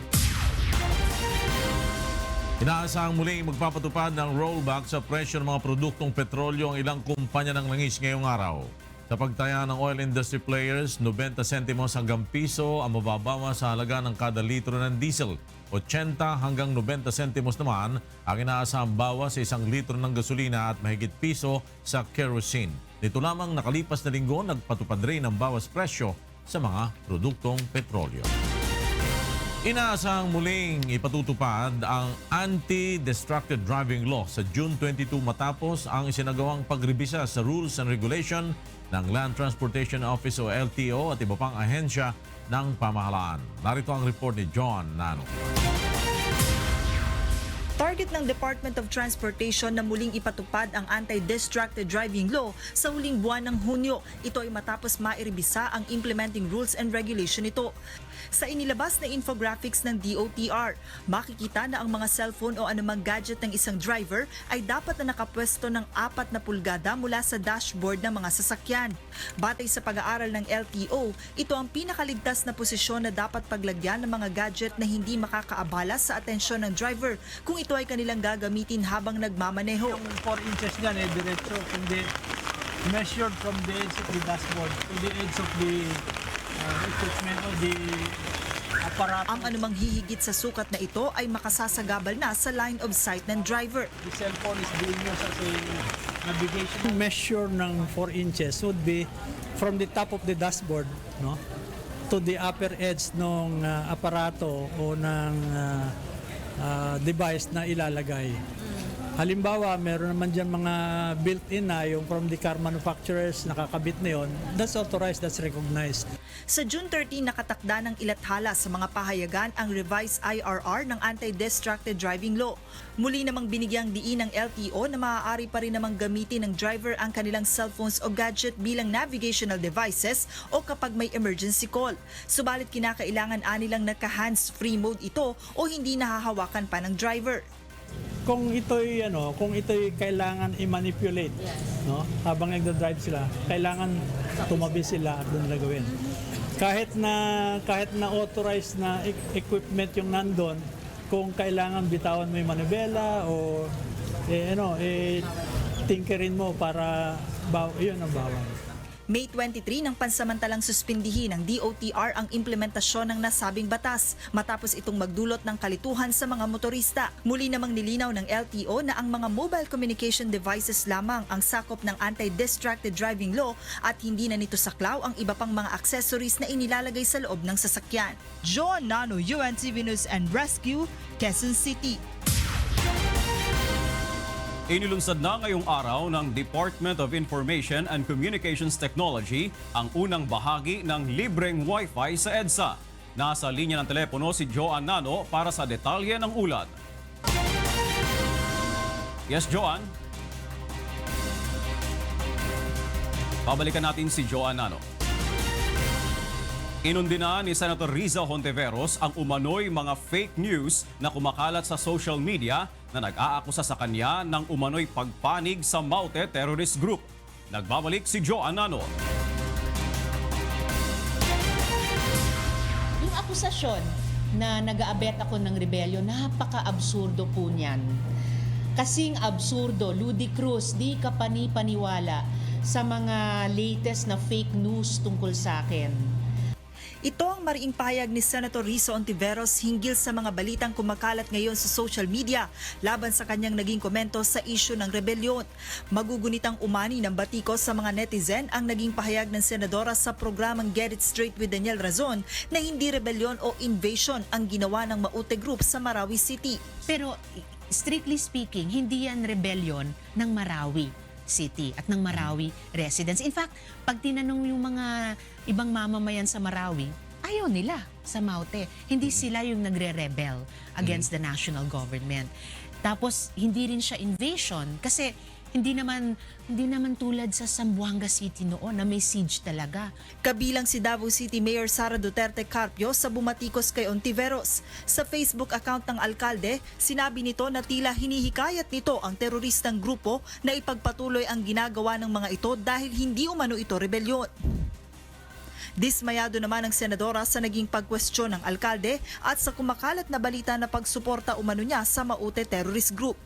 Inaasahang muling magpapatupad ng rollback sa presyo ng mga produktong petrolyo ang ilang kumpanya ng langis ngayong araw. Sa pagtaya ng oil industry players, 90 sentimos hanggang piso ang mababawa sa halaga ng kada litro ng diesel. 80 hanggang 90 sentimos naman ang inaasahang bawas sa 1 litro ng gasolina at mahigit piso sa kerosene. Nito lamang nakalipas na linggo, nagpatupad rin ang bawas presyo sa mga produktong petrolyo. Inaasahang muling ipatutupad ang Anti-Distracted Driving Law sa June 22 matapos ang isinagawang pagrebisa sa Rules and Regulation ng Land Transportation Office o LTO at iba pang ahensya ng pamahalaan. Narito ang report ni John Nano. Target ng Department of Transportation na muling ipatupad ang Anti-Distracted Driving Law sa huling buwan ng Hunyo. Ito ay matapos mairebisa ang implementing rules and regulation nito. Sa inilabas na infographics ng DOTR, makikita na ang mga cellphone o anumang gadget ng isang driver ay dapat na nakapwesto ng 4 na pulgada mula sa dashboard ng mga sasakyan. Batay sa pag-aaral ng LTO, ito ang pinakaligtas na posisyon na dapat paglagyan ng mga gadget na hindi makakaabala sa atensyon ng driver kung ito ay kanilang gagamitin habang nagmamaneho. Yung 4 inches yan diretso, kundi measured from the edge of the dashboard to the edge of the equipment o the aparato. Ang anumang hihigit sa sukat na ito ay makasasagabal na sa line of sight ng driver. The cellphone is being used as a navigation. Measure ng 4 inches would be from the top of the dashboard, no, to the upper edge ng aparato o ng device na ilalagay. Halimbawa, meron naman dyan mga built-in na yung from the car manufacturers, nakakabit na yun. That's authorized, that's recognized. Sa June 13, nakatakda ng ilathala sa mga pahayagan ang revised IRR ng Anti-Distracted Driving Law. Muli namang binigyang diin ng LTO na maaari pa rin namang gamitin ng driver ang kanilang cellphones o gadget bilang navigational devices o kapag may emergency call. Subalit kinakailangan anilang naka-hands-free mode ito o hindi nahahawakan pa ng driver. Kung ito'y kailangan i-manipulate, no, habang nagda-drive sila, kailangan tumabi sila at doon gawin. Kahit na authorized na equipment yung nandun, kung kailangan bitawan mo yung manibela o tinkerin mo para yun ang bawal. May 23 nang pansamantalang suspindihin ng DOTR ang implementasyon ng nasabing batas matapos itong magdulot ng kalituhan sa mga motorista. Muli namang nilinaw ng LTO na ang mga mobile communication devices lamang ang sakop ng Anti-Distracted Driving Law at hindi na nito saklaw ang iba pang mga accessories na inilalagay sa loob ng sasakyan. John Nano, UNTV News and Rescue, Quezon City. Inilunsad na ngayong araw ng Department of Information and Communications Technology ang unang bahagi ng libreng Wi-Fi sa EDSA. Nasa linya ng telepono si Joan Nano para sa detalye ng ulat. Yes, Joan? Babalikan natin si Joan Nano. Inundina ni Senator Riza Hontiveros ang umano'y mga fake news na kumakalat sa social media na nag-aakusa sa kanya ng umano'y pagpanig sa Maute Terrorist Group. Nagbabalik si Joan Nano. Yung akusasyon na nag-aabet ako ng rebellion, napaka-absurdo po niyan. Kasing absurdo, ludicrous, di ka panipaniwala sa mga latest na fake news tungkol sa akin. Ito ang mariing pahayag ni Senator Riza Hontiveros hinggil sa mga balitang kumakalat ngayon sa social media laban sa kanyang naging komento sa isyu ng rebelyon. Magugunitang umani ng batikos sa mga netizen ang naging pahayag ng senadora sa programang Get It Straight with Daniel Razon na hindi rebelyon o invasion ang ginawa ng Maute Group sa Marawi City. Pero strictly speaking, hindi yan rebellion ng Marawi City at ng Marawi residents. In fact, pag tinanong yung mga ibang mamamayan sa Marawi, ayaw nila sa Maute. Hindi sila yung nagre-rebel against the national government. Tapos, hindi rin siya invasion kasi hindi naman tulad sa Zamboanga City noon na may siege talaga. Kabilang si Davao City Mayor Sara Duterte Carpio sa bumatikos kay Hontiveros. Sa Facebook account ng alkalde, sinabi nito na tila hinihikayat nito ang teroristang grupo na ipagpatuloy ang ginagawa ng mga ito dahil hindi umano ito rebelyon. Dismayado naman ang senadora sa naging pagkwestiyon ng alkalde at sa kumakalat na balita na pagsuporta umano niya sa Maute Terrorist Group.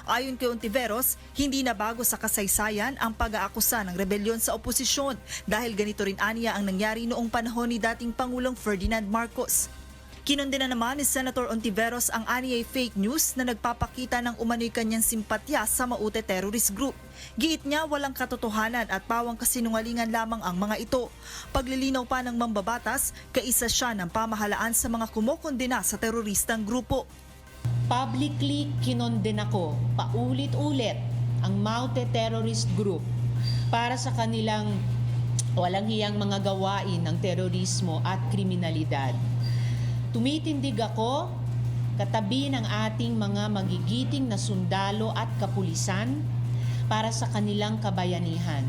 Ayon kay Hontiveros, hindi na bago sa kasaysayan ang pag-aakusa ng rebelyon sa oposisyon dahil ganito rin aniya ang nangyari noong panahon ni dating Pangulong Ferdinand Marcos. Kinundina naman ni Senator Hontiveros ang aniyay fake news na nagpapakita ng umano'y kanyang simpatya sa Maute Terrorist Group. Giit niya walang katotohanan at pawang kasinungalingan lamang ang mga ito. Paglilinaw pa ng mambabatas, kaisa siya ng pamahalaan sa mga kumokondena sa teroristang grupo. Publicly kinondena ko paulit-ulit ang Maute Terrorist Group para sa kanilang walang hiyang mga gawain ng terorismo at kriminalidad. Tumitindig ako katabi ng ating mga magigiting na sundalo at kapulisan para sa kanilang kabayanihan.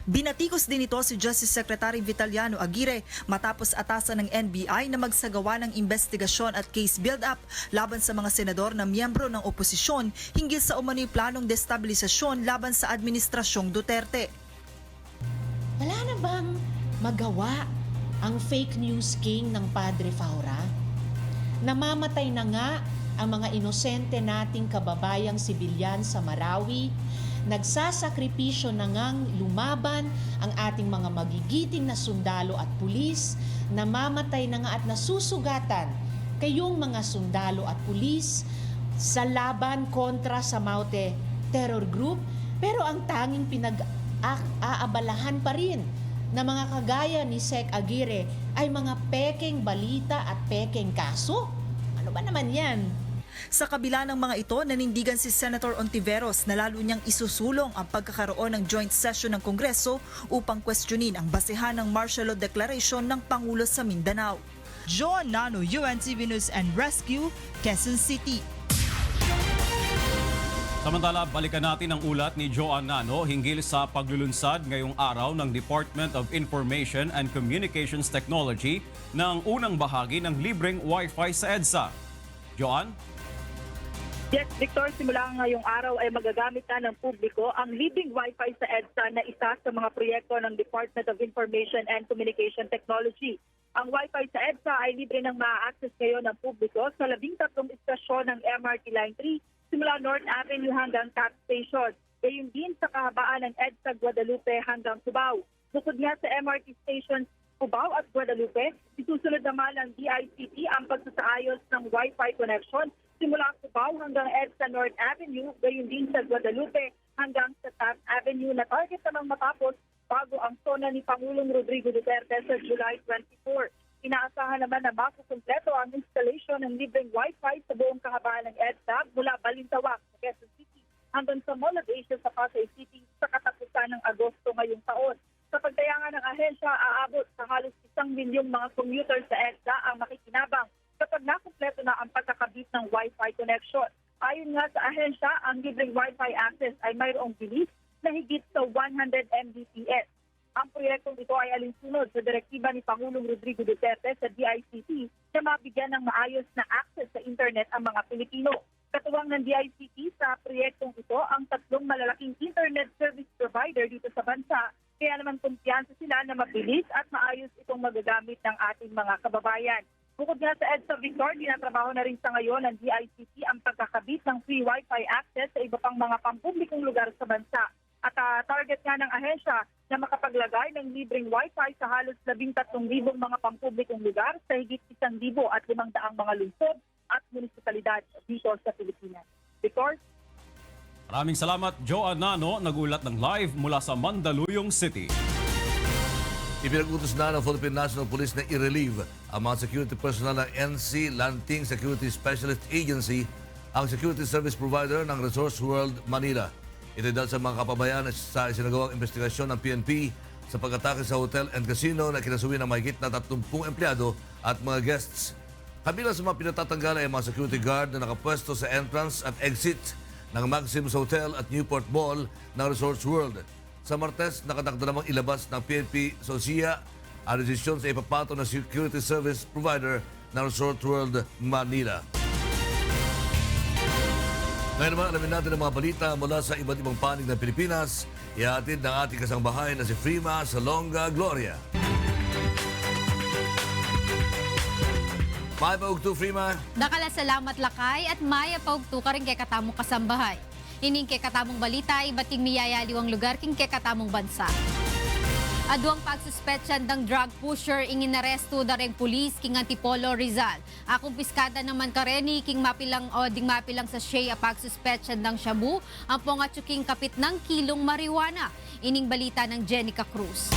Binatikos din ito si Justice Secretary Vitaliano Aguirre matapos atasan ng NBI na magsagawa ng investigasyon at case build-up laban sa mga senador na miyembro ng oposisyon hinggil sa umano'y planong destabilisasyon laban sa Administrasyong Duterte. Wala na bang magawa ang fake news king ng Padre Faura? Namamatay na nga ang mga inosente nating kababayang sibilyan sa Marawi. Nagsasakripisyo na ngang lumaban ang ating mga magigiting na sundalo at pulis. Namamatay na nga at nasusugatan kayong mga sundalo at pulis sa laban kontra sa Maute Terror Group. Pero ang tanging pinag-aabalahan pa rin na mga kagaya ni Sec Aguirre ay mga pekeng balita at pekeng kaso. Ano ba naman yan? Sa kabila ng mga ito, nanindigan si Senator Hontiveros na lalo niyang isusulong ang pagkakaroon ng joint session ng Kongreso upang kwestiyonin ang basehan ng martial law declaration ng Pangulo sa Mindanao. Joan Nano, UNTV News and Rescue, Quezon City. Samantala, balikan natin ang ulat ni Joan Nano hinggil sa paglulunsad ngayong araw ng Department of Information and Communications Technology ng unang bahagi ng libreng Wi-Fi sa EDSA. Joan? Yes, Victor, simula ngayong araw ay magagamit na ng publiko ang libreng Wi-Fi sa EDSA na isa sa mga proyekto ng Department of Information and Communication Technology. Ang Wi-Fi sa EDSA ay libre nang ma-access ngayon ng publiko sa 13 istasyon ng MRT Line 3 simula North Avenue hanggang Cap Station. Gayon din sa kahabaan ng EDSA Guadalupe hanggang Cubao. Bukod nga sa MRT Stations Cubao at Guadalupe, isusunod naman ng DICT ang pagsasaayos ng Wi-Fi connection simula Cubao hanggang EDSA North Avenue, gayon din sa Guadalupe hanggang sa Taft Avenue na target namang matapos bago ang sona ni Pangulong Rodrigo Duterte sa July 24. Inaasahan naman na makukumpleto ang installation ng libreng Wi-Fi sa buong kahabaan ng EDSA mula Balintawak sa Quezon City hanggang sa Mall of Asia sa Pasay City sa katapusan ng Agosto ngayong taon. Sa pagtayangan ng ahensya, aabot sa halos 1 milyong mga commuters sa EDSA ang makikinabang kapag nakumpleto na ang pagkakabit ng Wi-Fi connection. Ayon nga sa ahensya, ang libreng Wi-Fi access ay mayroong bilis na higit sa 100 Mbps. Ang proyektong ito ay alinsunod sa direktiba ni Pangulong Rodrigo Duterte sa DICT na mabigyan ng maayos na access sa internet ang mga Pilipino. Katuwang ng DICT sa proyektong ito ang 3 malalaking internet service provider dito sa bansa, kaya naman kumpiyansa sila na mabilis at maayos itong magagamit ng ating mga kababayan. Bukod nga sa EDSA Victor, tinatrabaho na rin sa ngayon ng DICT ang pagkakabit ng free Wi-Fi access sa iba pang mga pampublikong lugar sa bansa. At target nga ng ahensya na makapaglagay ng libreng Wi-Fi sa halos 13,000 mga pampublikong lugar sa higit 1,500 mga lungsod at munisipalidad dito sa Pilipinas. Victor? Maraming salamat, Joan Nano, nagulat ng live mula sa Mandaluyong City. Ipinag-utos na ng Philippine National Police na i-relieve ang mga security personnel ng NC Lanting Security Specialist Agency, ang security service provider ng Resorts World Manila. Ito dahil sa mga kapabayan sa isinagawang investigasyon ng PNP sa pag-atake sa hotel and casino na kinasuwi ng mahigit na 30 empleyado at mga guests. Kabilang sa mga pinatatanggal ay mga security guard na nakapwesto sa entrance at exit ng Maxims Hotel at Newport Mall ng Resorts World. Sa Martes, nakatakda namang ilabas ng PNP Sosia ang desisyon sa ipapato ng security service provider ng Resorts World Manila. Ngayon naman, alamin natin ang mga balita mula sa iba't ibang panig ng Pilipinas. Ihatid ng ating kasangbahay na si Frima Salonga Gloria. Maya paugto, Frima. Dakala salamat lakay at maya paugto ka rin kay katamong kasambahay. Ining kay katamong balita, ibating miyayaliwang lugar king kay katamong bansa. Aduang pagsuspetsyan ng drug pusher ingin naresto da ring pulis king Antipolo Rizal. Akong piskada naman kareni king mapilang o ding mapilang sa siya pagsuspetsyan ng shabu ang pongatsuking kapit ng kilong marijuana. Ining balita ng Jenica Cruz.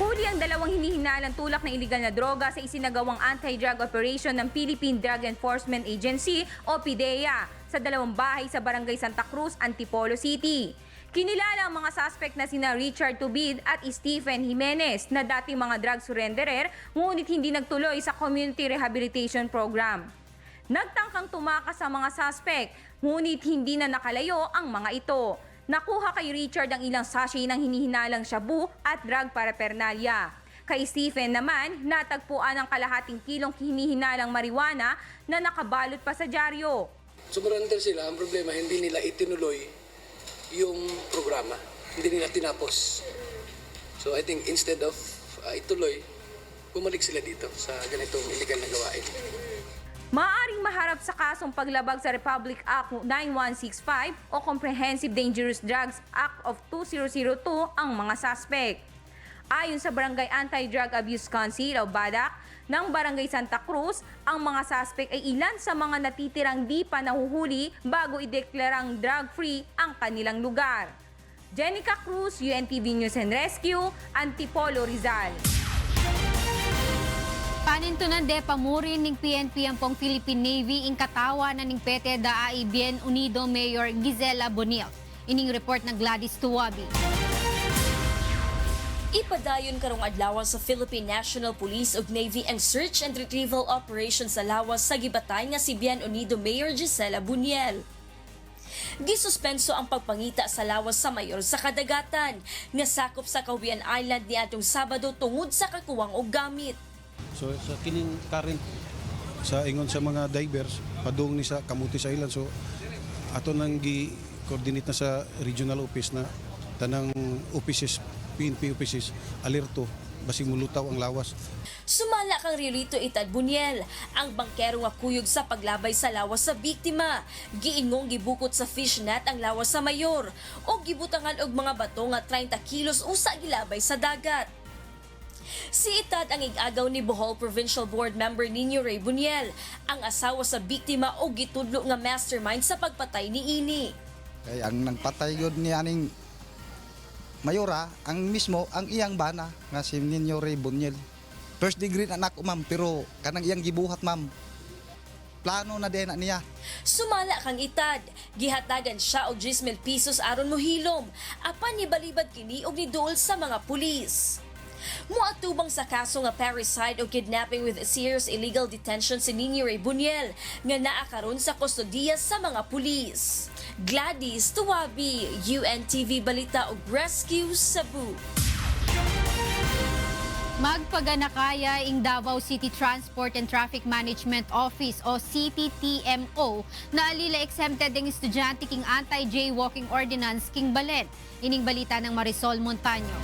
Huli ang 2 hinihinalang tulak na iligal na droga sa isinagawang anti-drug operation ng Philippine Drug Enforcement Agency o PDEA sa 2 bahay sa Barangay Santa Cruz, Antipolo City. Kinilala ang mga suspect na sina Richard Tubid at Stephen Jimenez na dating mga drug surrenderer ngunit hindi nagtuloy sa community rehabilitation program. Nagtangkang tumakas sa mga suspect ngunit hindi na nakalayo ang mga ito. Nakuha kay Richard ang ilang sachet ng hinihinalang shabu at drug paraphernalia. Kay Stephen naman, natagpuan ang kalahating kilong hinihinalang marijuana na nakabalot pa sa dyaryo. Sumurrender sila, ang problema hindi nila itinuloy yung programa, hindi nila tinapos. So I think instead of ituloy, bumalik sila dito sa ganitong illegal na gawain. Maaaring maharap sa kasong paglabag sa Republic Act 9165 o Comprehensive Dangerous Drugs Act of 2002 ang mga suspect. Ayon sa Barangay Anti-Drug Abuse Council o BADAC ng Barangay Santa Cruz, ang mga suspect ay ilan sa mga natitirang di pa nahuhuli bago ideklarang drug-free ang kanilang lugar. Jenica Cruz, UNTV News and Rescue, Antipolo, Rizal. Panintunan de pamurin ning PNP ang pong Philippine Navy ing katawa na ning pete da Bien Unido Mayor Gisela Bonil. Ining report ng Gladys Tuwabi. Ipadayon karong adlaw sa Philippine National Police ug Navy ang search and retrieval operation sa lawas sa gibatay nga si Bien Unido Mayor Gisela Boniel. Gisuspenso ang pagpangita sa lawas sa mayor sa kadagatan nga sakop sa Caubian Island niadtong Sabado tungod sa kakuwang og gamit. So sa kining current sa ingon sa mga divers padung ni sa Camotes Island, so ato nang gi-coordinate na sa regional office na tanang offices, PNP offices, alerto basig mulutaw ang lawas. Sumala kang Ririto Itad Boniel, ang bangkero nga kuyog sa paglabay sa lawas sa biktima. Giingong gibukot sa fishnet ang lawas sa mayor o gibutangan og mga bato nga 30 kilos usa gilabay sa dagat. Si Itad ang igagaw ni Bohol Provincial Board Member Nino Ray Boniel, ang asawa sa biktima o gitudlo nga mastermind sa pagpatay ni ini. Kaya ang nagpatay yun ni aning mayora, ang mismo ang iyang bana nga si Nino Ray Boniel. First degree na anak ko, ma'am, pero kanang iyang gibuhat, ma'am. plano na din niya. Sumala kang itad, gihatagan siya og 10,000 pesos aron mohilom, apan nibalibad kini og niduol sa mga pulis. Muatubang sa kaso nga parricide o kidnapping with serious illegal detention si Nini Ray Buniel nga naa karon sa kustodiya sa mga pulis. Gladys Tuwabi, UNTV Balita ug Rescue Cebu. Magpaganakaya ing Davao City Transport and Traffic Management Office o CTTMO na alila exempted ng estudyante king anti-jaywalking ordinance king Balen. Ining balita ng Marisol Montaño.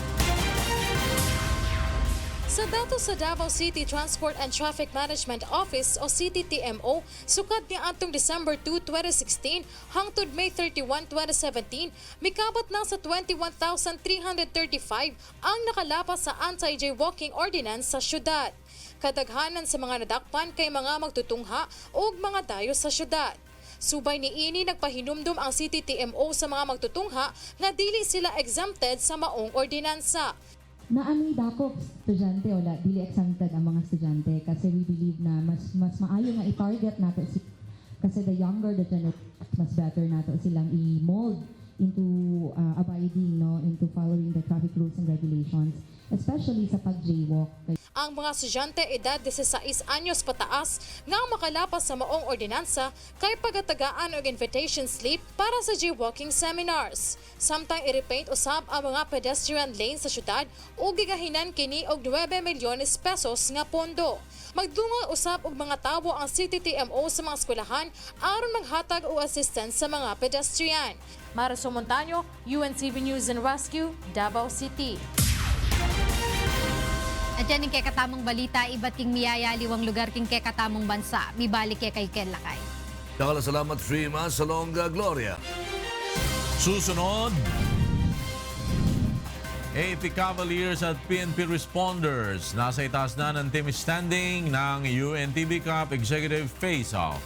Sa datos sa Davao City Transport and Traffic Management Office o CTTMO, sukad ni antong December 2, 2016 hangtod May 31, 2017, mikabat na sa 21,335 ang nakalapas sa anti-jaywalking ordinance sa syudad. Kadaghanan sa mga nadakpan kay mga magtutungha o mga dayo sa syudad. Subay niini nagpahinumdum ang CTTMO sa mga magtutungha nga dili sila exempted sa maong ordinansa. Na amoy dako estudyante wala dili exempted ang mga estudyante kasi we believe na mas maayo nga i-target nato kasi the younger the generation mas better nato silang i-mold into abiding into following the traffic rules and regulations, especially sa pag-jaywalk. Ang mga estudyante edad 16 anyos pataas nga makalapas sa maong ordinansa kay pagatagaan og invitation slip para sa jaywalking seminars. Samtang i-repaint usab ang mga pedestrian lane sa syudad ug gigahinan kini og 9 milyones pesos nga pondo. Magdungog usab og mga tawo ang CTTMO sa mga eskwelahan aron maghatag og assistance sa mga pedestrian. Marisol Montaño, UNTV News and Rescue, Davao City. At yan yung kekatamong balita, iba't king miyayaliwang lugar king kekatamong bansa. Mibalik kay Ken Lakay. Salamat, Frima Salonga Gloria. Susunod, AP Cavaliers at PNP Responders. Nasa itaas na ng team standing ng UNTV Cup Executive Face-Off.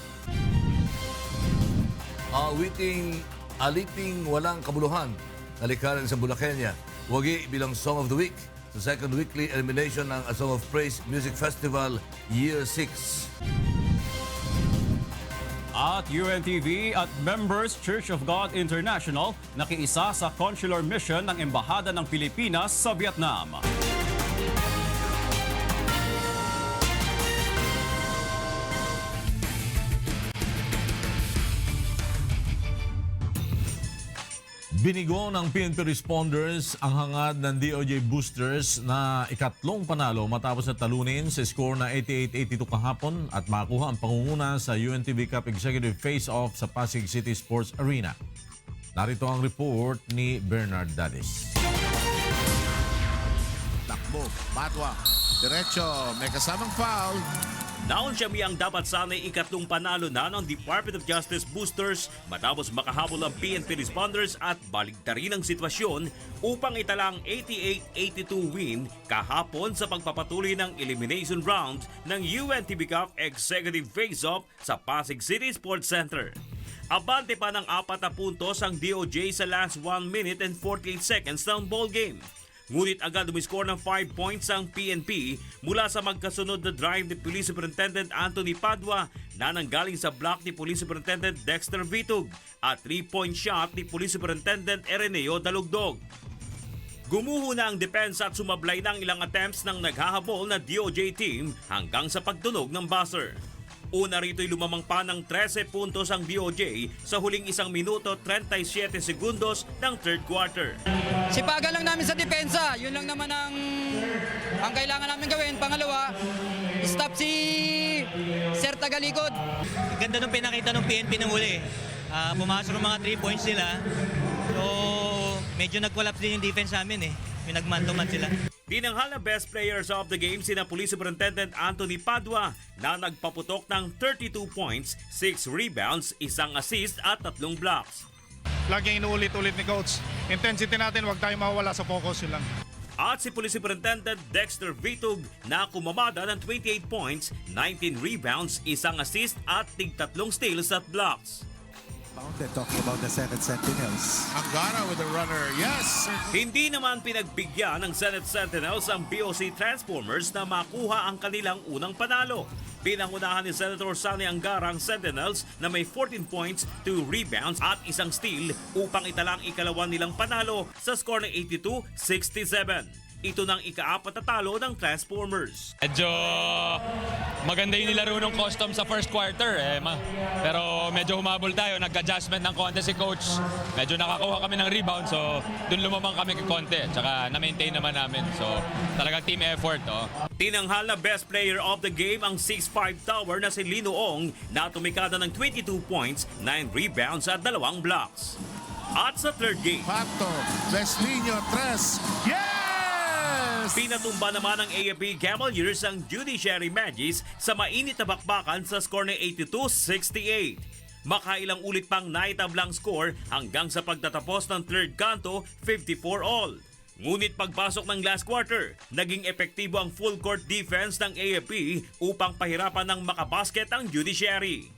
Aliping walang kabuluhan. Nalikaran sa Bulacannia. Wagi bilang Song of the Week sa second weekly elimination ng A Song of Praise Music Festival Year 6. At UNTV at Members Church of God International nakiisa sa consular mission ng Embahada ng Pilipinas sa Vietnam. Binigo ng PNP Responders ang hangad ng DOJ Boosters na ikatlong panalo matapos na talunin sa score na 88-82 kahapon at makuha ang pangunguna sa UNTV Cup Executive Face-Off sa Pasig City Sports Arena. Narito ang report ni Bernard Dadis. Takbo, Patwa, diretso, may kasamang foul. Naon siya miyang dapat sana'y ikatlong panalo na ng Department of Justice Boosters matapos makahabol ang PNP Responders at baligtarin ang sitwasyon upang italang 88-82 win kahapon sa pagpapatuloy ng elimination round ng UNTV Cup Executive Face-Off sa Pasig City Sports Center. Abante pa ng 4 na puntos ang DOJ sa last 1 minute and 48 seconds ng ball game. Ngunit agad umiscore ng 5 points ang PNP mula sa magkasunod na drive ni Police Superintendent Anthony Padua na nanggaling sa block ni Police Superintendent Dexter Vitug at 3-point shot ni Police Superintendent Ereneo Dalugdog. Gumuho na ang depensa at sumablay ng ilang attempts ng naghahabol na DOJ team hanggang sa pagtunog ng buzzer. Una rito'y lumamang pa ng 13 puntos ang DOJ sa huling 1 minuto 37 segundos ng third quarter. Sipagan lang namin sa depensa. Yun lang naman ang kailangan namin gawin. Pangalawa, stop si Sir Tagalikod. Ganda nung pinakita ng PNP ng huli. Pumasok ng mga 3 points sila. So, medyo nag-collapse din yung defense namin eh. Yung nag-man-to-man sila. Tinanghal na best players of the game sina Police Superintendent Anthony Padua na nagpaputok ng 32 points, 6 rebounds, 1 assist at 3 blocks. Laging inuulit-ulit ni Coach. Intensity natin, huwag tayo mawawala sa focus yun lang. At si Police Superintendent Dexter Vitug na kumamada ng 28 points, 19 rebounds, 1 assist at 3 steals at blocks. Talking about the Senate Sentinels. Angara with the runner, yes! Hindi naman pinagbigyan ng Senate Sentinels ang BOC Transformers na makuha ang kanilang unang panalo. Pinangunahan ni Senator Sani Angara ang Sentinels na may 14 points, 2 rebounds at isang steal upang italang ikalawa nilang panalo sa score ng 82-67. Ito nang ika-4 na talo ng Transformers. Medyo maganda yung nilaro ng custom sa first quarter. Pero medyo humabol tayo. Nag-adjustment ng konti si coach. Medyo nakakuha kami ng rebound. So dun lumamang kami konti. Tsaka na-maintain naman namin. So talagang team effort. Tinanghal na best player of the game ang 6'5 tower na si Lino Ong na tumikada ng 22 points, 9 rebounds at 2 blocks. At sa third game, Pato, Beslinho, 3. Yes! Pinatumba naman ng AFP Cavaliers ang Judiciary Magis sa mainit na bakbakan sa score ng 82-68. Makailang ulit pang naitablang score hanggang sa pagtatapos ng third kanto, 54-all. Ngunit pagpasok ng last quarter, naging epektibo ang full court defense ng AFP upang pahirapan ng makabasket ang Judiciary.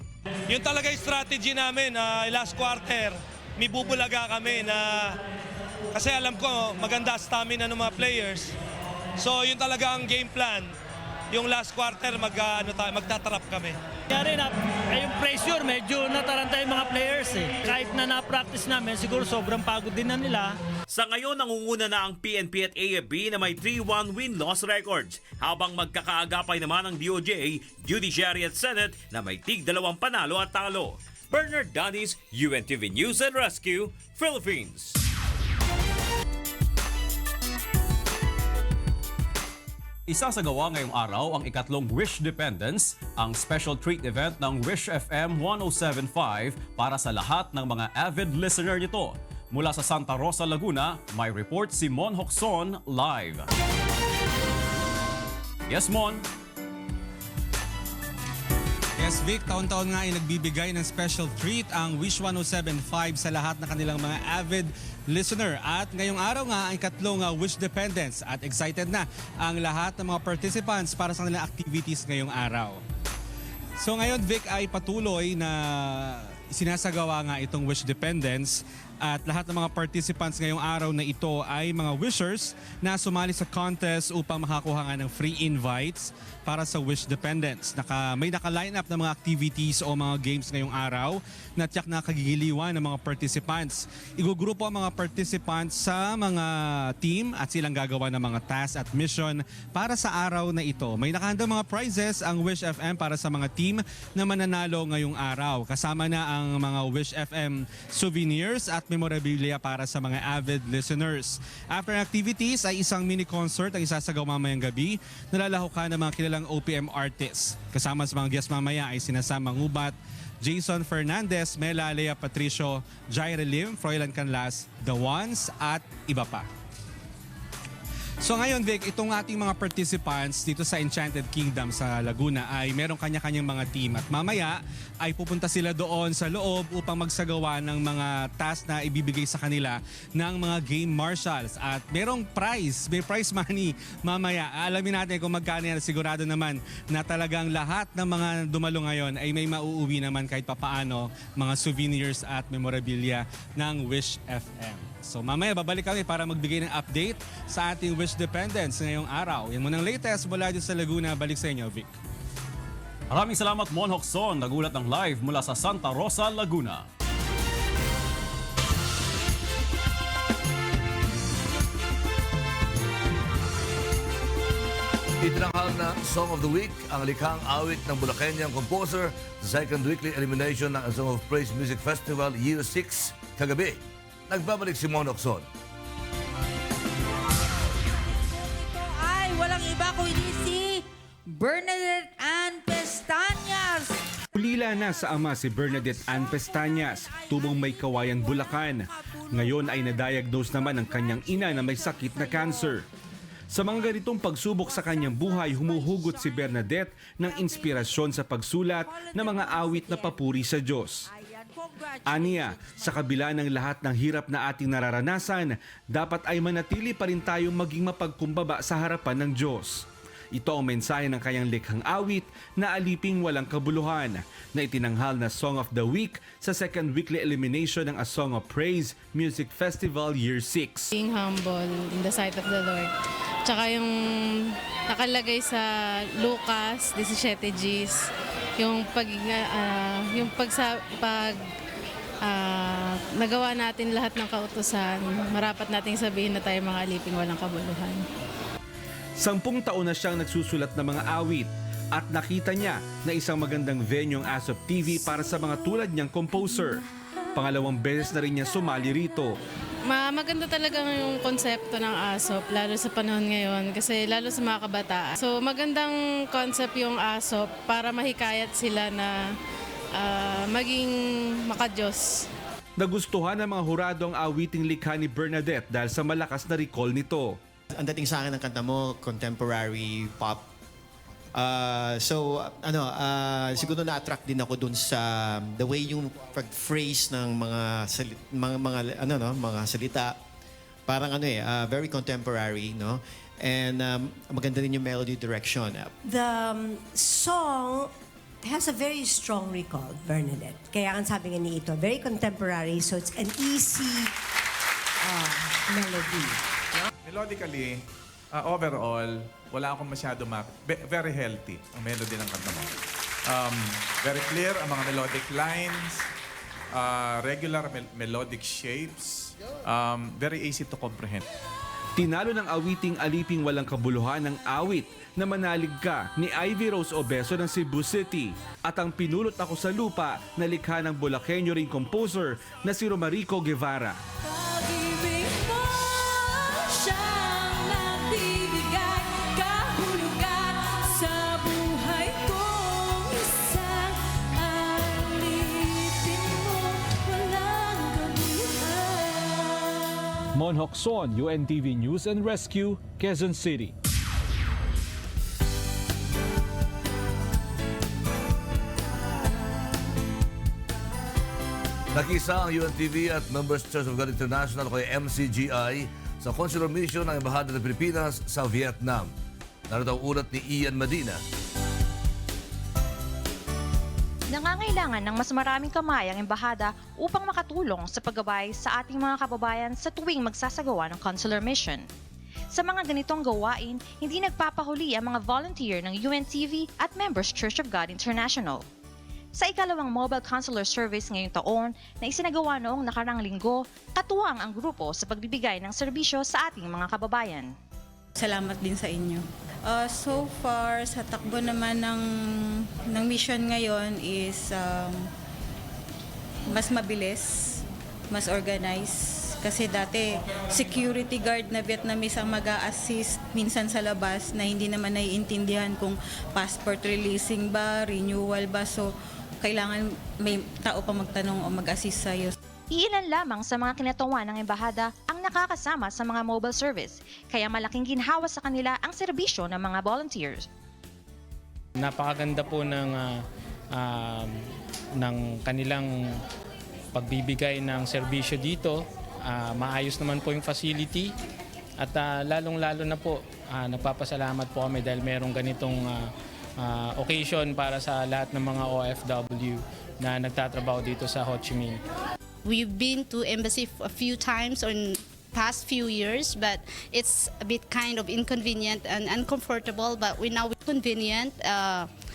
Yun talaga yung strategy namin, last quarter, may bubulaga kami na kasi alam ko maganda stamina ng mga players. So yun talaga ang game plan. Yung last quarter magtatrap kami. Kaya na yung pressure, medyo nataranta yung mga players Kahit na na-practice namin, siguro sobrang pagod din na nila. Sa ngayon, nangunguna na ang PNP at AFP na may 3-1 win-loss records. Habang magkakaagapay naman ang DOJ, Judiciary at Senate na may tig-2 panalo at talo. Bernard Danis, UNTV News and Rescue, Philippines. Isasagawa ngayong araw ang ikatlong Wish Dependence, ang special treat event ng Wish FM 107.5 para sa lahat ng mga avid listener nito. Mula sa Santa Rosa, Laguna, may report si Mon Hocson live. Yes, Mon. Yes, Vic, taon-taon nga ay nagbibigay ng special treat ang Wish 107.5 sa lahat ng kanilang mga avid listener. At ngayong araw nga ang ikatlong Wish Dependence at excited na ang lahat ng mga participants para sa kanilang activities ngayong araw. So ngayon, Vic, ay patuloy na sinasagawa nga itong Wish Dependence at lahat ng mga participants ngayong araw na ito ay mga wishers na sumali sa contest upang makakuha nga ng free invites para sa Wish Dependence. May naka-line up na mga activities o mga games ngayong araw na tiyak na kagigiliwan ng mga participants. Igugrupo ang mga participants sa mga team at silang gagawa ng mga tasks at mission para sa araw na ito. May nakahandang mga prizes ang Wish FM para sa mga team na mananalo ngayong araw. Kasama na ang mga Wish FM souvenirs at memorabilia para sa mga avid listeners. After activities ay isang mini concert ang isasagawa mamayang gabi. Nalalahukan ng mga kilalang OPM artists. Kasama sa mga guest mamaya ay sinasama Ngubat, Jason Fernandez, Mela Lea Patricio, Jaire Lim, Froilan Canlas, The Ones at iba pa. So ngayon, Vic, itong ating mga participants dito sa Enchanted Kingdom sa Laguna ay merong kanya-kanyang mga team at mamaya ay pupunta sila doon sa loob upang magsagawa ng mga task na ibibigay sa kanila ng mga game marshals at merong prize, may prize money mamaya. Alamin natin kung magkano yan. Sigurado naman na talagang lahat ng mga dumalo ngayon ay may mauuwi naman kahit papaano mga souvenirs at memorabilia ng Wish FM. So mamaya babalik kami para magbigay ng update sa ating Wish Dependence ngayong araw. Yan muna ang latest mula dito sa Laguna. Balik sa inyo, Vic. Maraming salamat, Mon Hocson. Nagulat ng live mula sa Santa Rosa, Laguna. Itinanghal na Song of the Week ang likhang awit ng Bulakenyang composer sa second weekly elimination ng Song of Praise Music Festival Year 6 kagabi. Nagbabalik si Mon Hocson. Ay, walang iba kundi si Bernadette Ann Pestañas. Ulila na sa ama si Bernadette Ann Pestañas, tubong may kawayan Bulacan. Ngayon ay na-diagnose naman ang kanyang ina na may sakit na cancer. Sa mga ganitong pagsubok sa kanyang buhay, humuhugot si Bernadette ng inspirasyon sa pagsulat ng mga awit na papuri sa Diyos. Aniya, sa kabila ng lahat ng hirap na ating nararanasan, dapat ay manatili pa rin tayong maging mapagkumbaba sa harapan ng Diyos. Ito ang mensahe ng kanyang likhang awit na aliping walang kabuluhan na itinanghal na Song of the Week sa second weekly elimination ng A Song of Praise Music Festival Year 6. Being humble in the sight of the Lord. Tsaka yung nakalagay sa Lucas 17 Gs yung nagawa natin lahat ng kautusan, marapat nating sabihin na tayo mga aliping walang kabuluhan. 10 taon na siyang nagsusulat ng mga awit at nakita niya na isang magandang venue ang ASOP TV para sa mga tulad niyang composer. Pangalawang beses na rin niya sumali rito. Maganda talaga yung konsepto ng ASOP, lalo sa panahon ngayon, kasi lalo sa mga kabataan. So magandang concept yung ASOP para mahikayat sila na maging makadiyos. Nagustuhan ng mga hurado ang awiting likha ni Bernadette dahil sa malakas na recall nito. Ang dating sa akin ng kanta mo, contemporary pop. Siguro na-attract din ako dun sa the way yung pag-phrase ng mga salita. Parang very contemporary, no? And maganda din yung melody direction. The song has a very strong recall, Bernadette. Kaya ang sabi nga ni ito, very contemporary, so it's an easy melody. Melodically, overall, wala akong masyado very healthy ang melody ng kanta mo. Very clear ang mga melodic lines, regular melodic shapes, very easy to comprehend. Tinalo ng awiting Aliping Walang Kabuluhan ng awit na Manalig Ka ni Ivy Rose Obeso ng Cebu City at ang Pinulot Ako sa Lupa na likha ng Bulakenyo ring composer na si Romarico Guevara. Mon Hocson, UNTV News and Rescue, Quezon City. Nakisa ang UNTV at Members Church of God International o MCGI sa consular mission ng Embahada ng Pilipinas sa Vietnam. Narito ang ulat ni Ian Medina. Nangangailangan ng mas maraming kamay ang embahada upang makatulong sa paggabay sa ating mga kababayan sa tuwing magsasagawa ng consular mission. Sa mga ganitong gawain, hindi nagpapahuli ang mga volunteer ng UNTV at Members Church of God International. Sa ikalawang mobile consular service ngayong taon na isinagawa noong nakarang linggo, katuwang ang grupo sa pagbibigay ng serbisyo sa ating mga kababayan. Salamat din sa inyo. So far, sa takbo naman ng mission ngayon is mas mabilis, mas organized. Kasi dati, security guard na Vietnamese ang mag-a-assist minsan sa labas na hindi naman naiintindihan kung passport releasing ba, renewal ba. So, kailangan may tao pa magtanong o mag-assist sa'yo. Iilan lamang sa mga kinatawan ng embahada ang nakakasama sa mga mobile service, kaya malaking ginhawa sa kanila ang serbisyo ng mga volunteers. Napakaganda po ng kanilang pagbibigay ng serbisyo dito. Maayos naman po yung facility at lalong-lalo na po nagpapasalamat po kami dahil merong ganitong occasion para sa lahat ng mga OFW na nagtatrabaho dito sa Ho Chi Minh. We've been to embassy a few times in past few years, but it's a bit kind of inconvenient and uncomfortable, but we now convenient.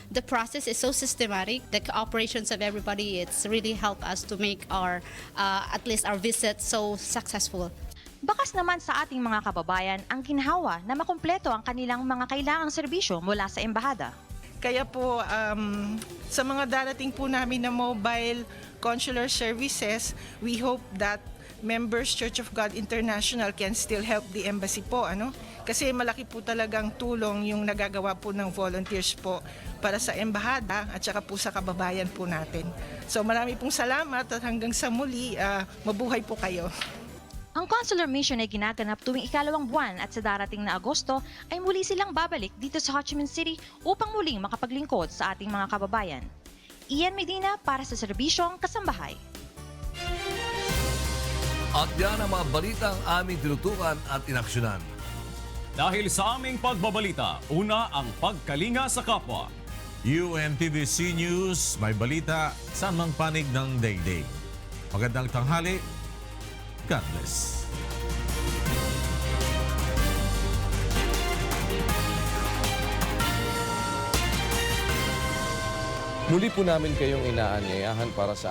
The process is so systematic. The cooperations of everybody, it's really helped us to make our, at least our visit so successful. Bakas naman sa ating mga kababayan ang ginhawa na makumpleto ang kanilang mga kailangang serbisyo mula sa embahada. Kaya po, sa mga darating po namin na mobile consular services, we hope that Members Church of God International can still help the embassy po. Kasi malaki po talagang tulong yung nagagawa po ng volunteers po para sa embahada at saka po sa kababayan po natin. So marami pong salamat at hanggang sa muli, mabuhay po kayo. Ang consular mission ay ginaganap tuwing ikalawang buwan at sa darating na Agosto ay muli silang babalik dito sa Ho Chi Minh City upang muling makapaglingkod sa ating mga kababayan. Ian Medina para sa Serbisyong Kasambahay. At yan ang mga balitang aming tinutukan at inaksyonan. Dahil sa aming pagbabalita, una ang pagkalinga sa kapwa. UNTVC News, may balita sa mang panig ng daigdig. Magandang tanghali. God bless. Muli po namin kayong inaanyayahan para sa